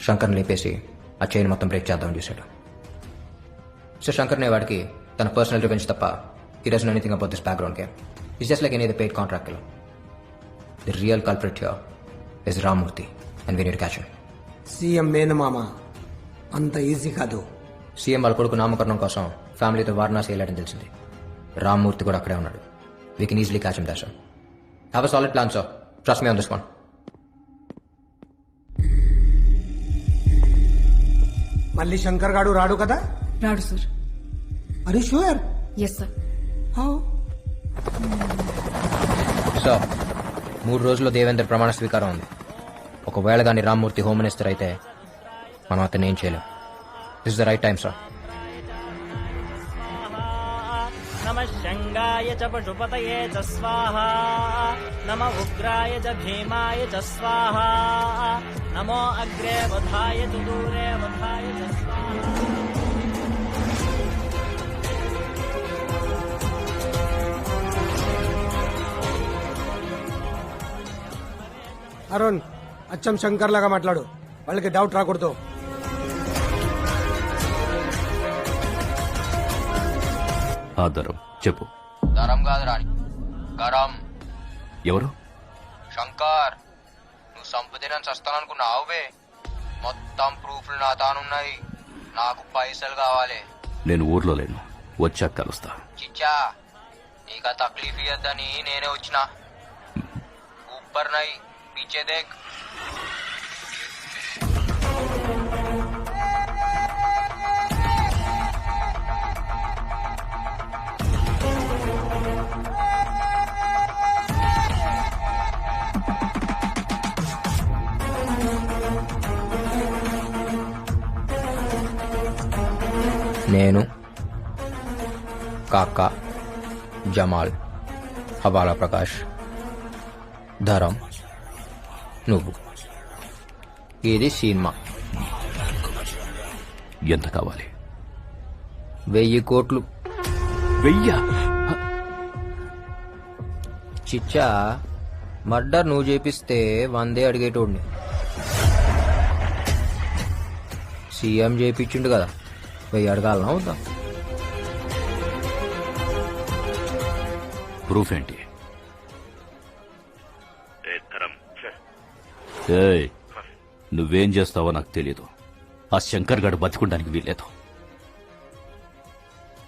శంకర్ని లేపేసి ఆ చైన్ మొత్తం బ్రేక్ చేద్దామని చూశాడు. సో శంకర్ నే వాడికి తన పర్సనల్ రివెంజ్ తప్ప he doesn't know anything about this background game. He's just like any other paid contract killer. The real culprit here is Ramurthy, and we need to catch him. CM మేనమామ అంత easy కాదు. CM వాళ్ళ కొడుకు నామకరణం కోసం ఫ్యామిలీతో వారణాసి వెళ్ళాడని తెలిసింది. రామ్మూర్తి కూడా అక్కడే ఉన్నాడు. We can easily catch him there, sir. Have a solid plan, sir. Trust me on this one. మళ్ళీ శంకర్ గాడు రాడు కదా? రాడు సార్. అరే షూర్? Yes sir. సో 3 రోజుల్లో దేవేంద్ర ప్రమాణ స్వీకారం ఉంది. ఒకవేళ కానీ రామ్మూర్తి హోమ్ మినిస్టర్ అయితే మనం అతన్ని ఏం చేయలేం. This is the right time, sir. నమ శంగాయ చ పశుపతయే చ స్వాహా, నమ ఉగ్రాయ చ భీమాయ చ స్వాహా, నమో అగ్రే వధాయ చ దూరే వధాయ చ స్వాహా. అరుణ్, అచ్చం శంకర్ లాగా మాట్లాడు, వాళ్ళకి డౌట్ రాకూడదు. దరం చెప్పు. దరం కాదు రాణి, గరం. ఎవరు? శంకర్. నువ్వు సంపదనని చస్తాననుకున్నావువే. మొత్తం ప్రూఫ్లు నా తానున్నాయి. నాకు పైసలు కావాలి. నేను ఊర్లో లేను, వచ్చాక కలుస్తా. చిచ్చా, నీకు తక్లీఫ్ ఇయ్యద్దని నేనే వచ్చిన. ఊపర్ నై పీచే దేఖ్. నేను, కాకా, జమాల్, హవాలా ప్రకాష్, ధరం, నువ్వు. ఇది సినిమా. ఎంత కావాలి? 1000 కోట్లు. 1000? చిచ్చా, మర్డర్ నువ్వు చేపిస్తే 100 అడిగేటోడిని. సీఎం చేపించిండు కదా, 1000 అడగాలనా వద్దా? ప్రూఫ్ ఏంటి? ఏయ్, నువ్వేం చేస్తావో నాకు తెలియదు. ఆ శంకర్ గడు బతికుండానికి వీల్లేదు.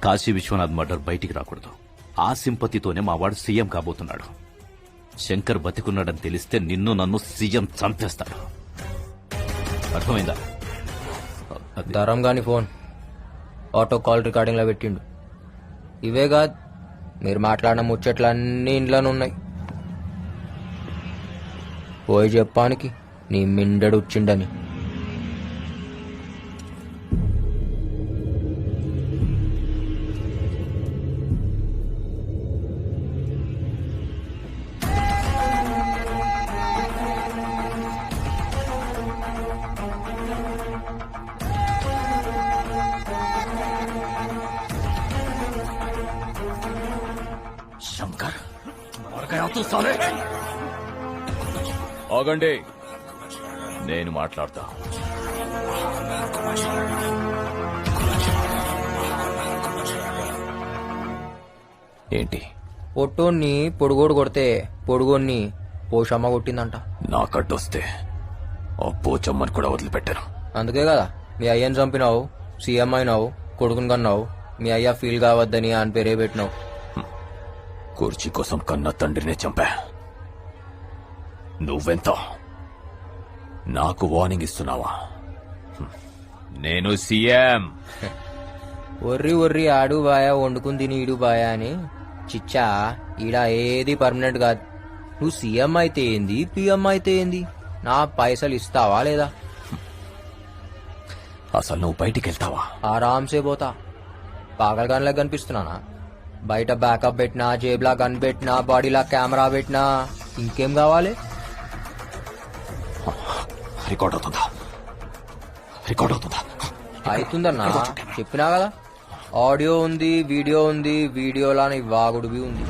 కాశీ విశ్వనాథ్ మర్డర్ బయటికి రాకూడదు. ఆ సింపతితోనే మా వాడు సీఎం కాబోతున్నాడు. శంకర్ బతికున్నాడని తెలిస్తే నిన్ను నన్ను సీఎం చంపేస్తాడు. అర్థమైందా? ధరం గాని ఫోన్ ఆటో కాల్ రికార్డింగ్ లో పెట్టిండు. ఇవే కాదు, మీరు మాట్లాడిన ముచ్చట్లన్నీ ఇంట్లోనే ఉన్నాయి. పోయి చెప్పానికి నీ మిండడు వచ్చిండని. శంకర్, ఆగండి, నేను మాట్లాడతా. ఏంటి? పొట్టోన్ని పొడుగోడు కొడితే పొడుగోన్ని పోషమ్మ కొట్టిందంట. నాకడ్డొస్తే ఆ పోచమ్మని కూడా వదిలిపెట్టాను. అందుకే కదా మీ అయ్యని చంపినావు, సీఎం అయినావు, కొడుకుని కన్నావు. మీ అయ్య ఫీల్ కావద్దని అని పేరే పెట్టినావు. కుర్చీ కోసం కన్న తండ్రినే చంపా. నువ్వెంత నాకు వార్నింగ్ ఇస్తున్నావా? నేను సీఎం. ఒర్రి ఒర్రి ఆడు బాయా, వండుకుని తిని ఈడు బాయా అని. చిచ్చా, ఈడ ఏది పర్మనెంట్ కాదు. నువ్వు సీఎం అయితే ఏంది, పిఎం అయితే ఏంది, నా పైసలు ఇస్తావా లేదా? అసలు నువ్వు బయటికి వెళ్తావా? ఆరాంసే పోతా. పాగలగానిలా కనిపిస్తున్నానా? బయట బ్యాకప్ పెట్టినా, జేబులా గన్ పెట్టినా, బాడీలా కెమెరా పెట్టినా, ఇంకేం కావాలి? రికార్డ్ అవుతుందా? రికార్డ్ అవుతుందా? అవుతుందన్నా, చెప్పినా కదా. ఆడియో ఉంది, వీడియో ఉంది, వీడియోలా నీ వాగుడువి ఉంది.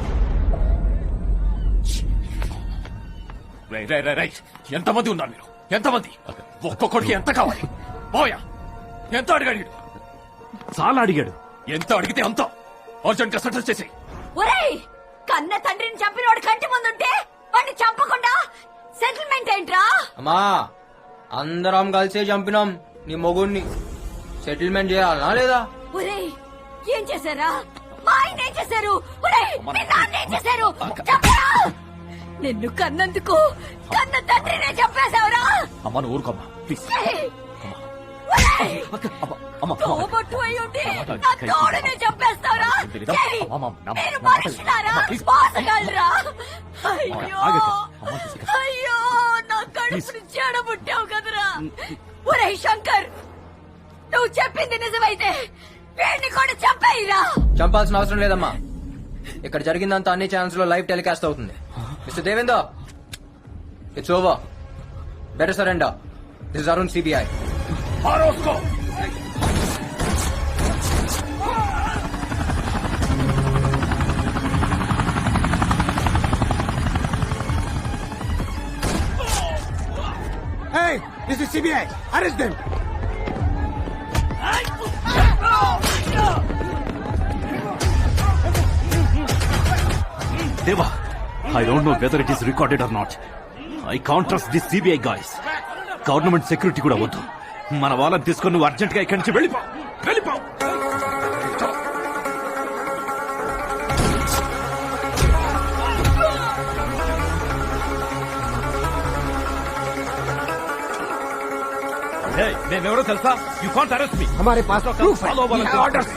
ఎంతమంది ఉన్నారు మీరు? ఎంతమంది? ఒక్కొక్కడికి ఎంత కావాలి? పోయా, ఎంత అడిగాడు? చాలా అడిగాడు. ఎంత అడిగితే అంత అర్జెంట్ గా సెటిల్ చేసి. ఒరేయ్, కన్న తండ్రిని చంపినోడు కంటి ముందుంటే వాడిని చంపకుండా సెటిల్మెంట్ ఏంట్రా? అమ్మా, అందరం కలిసే చంపినాం నీ మొగుడిని. సెటిల్మెంట్ చేయాలనా లేదా? ఒరేయ్, ఏం చేశారా? మా ఆయన ఏం చేశారు? ఒరేయ్, మీ నాన్న ఏం చేశారు? చెప్పరా? నిన్ను కన్నందుకు కన్న తండ్రినే చంపేశావురా? అమ్మ, నువ్వు ఊరుకోమ్మా ప్లీజ్. తోబట్టు అయి ఉండి నా తోడనే చంపేస్తావురా? మీరు మనుషులారా? మోసగాళ్ళరా? అయ్యో అయ్యో, నా కడుపుని చెడబుట్టావు కదరా. ఒరేయ్ శంకర్, నువ్వు చెప్పింది నిజమైతే వీడిని కూడా చంపేయిరా. చంపాల్సిన అవసరం లేదమ్మా. ఇక్కడ జరిగిందంతా అన్ని ఛానల్స్ లో లైవ్ టెలికాస్ట్ అవుతుంది. Mister Devender, it's over. Better surrender. This is Arun, CBI. Hey, this is CBI. Arrest them. Deva, I don't know whether it is recorded or not. I can't trust these CBI guys. Government security కూడా వద్దు. మన వాళ్ళని తీసుకొని నువ్వు urgent గా ఇక్కడి నుంచి వెళ్ళిపో. నేనెవరో తెలుసా? యూ కాంట్ అరెస్ట్ మీ. हमारे पास proof है. We have orders.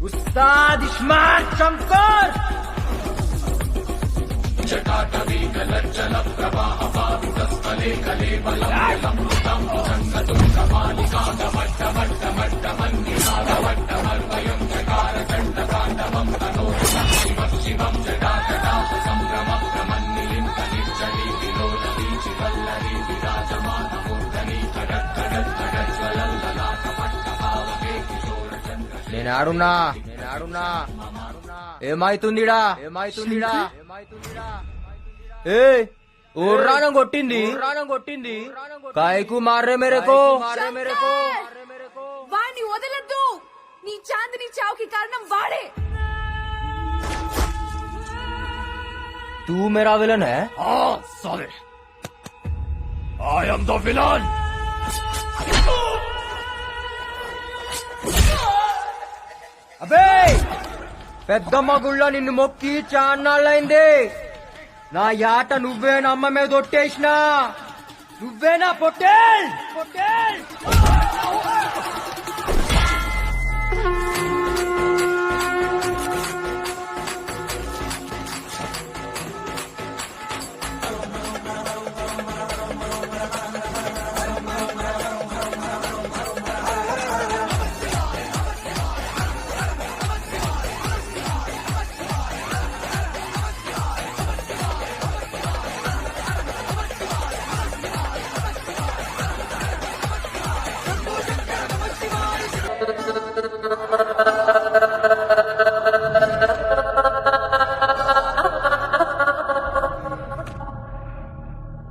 Ustaad iSmart Shankar నేను ఆడున్నా ఏమైతుందిడా ఏ ఊర్రానం కొట్టింది కాయకు మారే మేరకు వాణ్ణి వదలద్దు. నీ చాందిని చావుకి కారణం వాడే. तू मेरा विलन है? हाँ साले, I am the villain. అబే పెద్దమ్మ గుళ్ళ నిన్ను మొక్కి చాన్నాళ్ళైంది. నా యాట నువ్వే నమ్మ మీద ఒట్టేసినా. నువ్వేనా పొట్టేల్?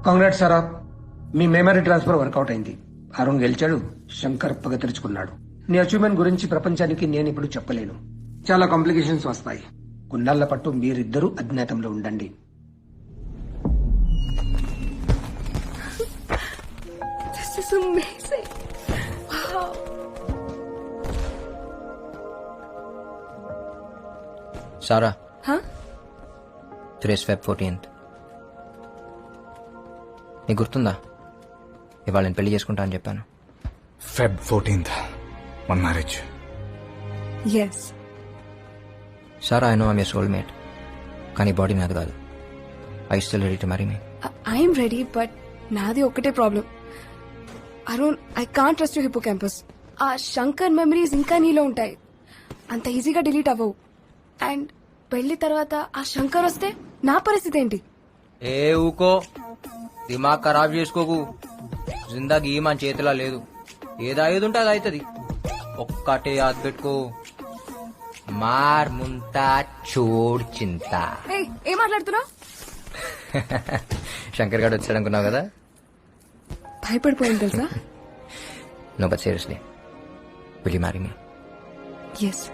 కాంగ్రాట్స్ సార్, మీ మెమరీ ట్రాన్స్ఫర్ వర్కౌట్ అయింది. అరుణ్ గెలిచాడు, శంకర్ పగ తెరుచుకున్నాడు. నీ అచీవ్మెంట్ గురించి ప్రపంచానికి నేను ఇప్పుడు చెప్పలేను. చాలా కాంప్లికేషన్స్ వస్తాయి. కొన్నాళ్ల పట్టు మీరిద్దరూ అజ్ఞాతంలో ఉండండి. This is amazing. Wow. Sara, Huh? Today's Feb 14th. నీకు గుర్తుందా ఇవాళ నేను పెళ్లి చేసుకుంటా అని చెప్పాను? Feb 14th, మన marriage. Yes. Sara, I know I'm your soulmate, కానీ బాడీ నాది కాదు. I still ready to marry me? I'm ready, but నాది ఒక్కటే problem. Arun, I can't trust you hippocampus. ఆ శంకర్ మెమరీస్ ఇంకా నీలో ఉంటాయి, అంత ఈజీగా డిలీట్ అవ్వవు. అండ్ పెళ్లి తర్వాత ఆ శంకర్ వస్తే నా పరిస్థితి ఏంటి? ఏ ఊకో, దిమాగ్ ఖరాబ్ చేసుకోకు. జిందగీ మన చేతిలో లేదు. ఏది ఉంటే అది అవుతుంది. ఒక్కటే యాద్ పెట్టుకో, మార్ ముంతా చోడ్ చింత. ఏయ్, ఏం మాట్లాడుతున్నావు? శంకర్ గారు వచ్చాడు అనుకున్నావు కదా? భయపడిపోయింది తెలుసా? No, but seriously, will you marry me? Yes.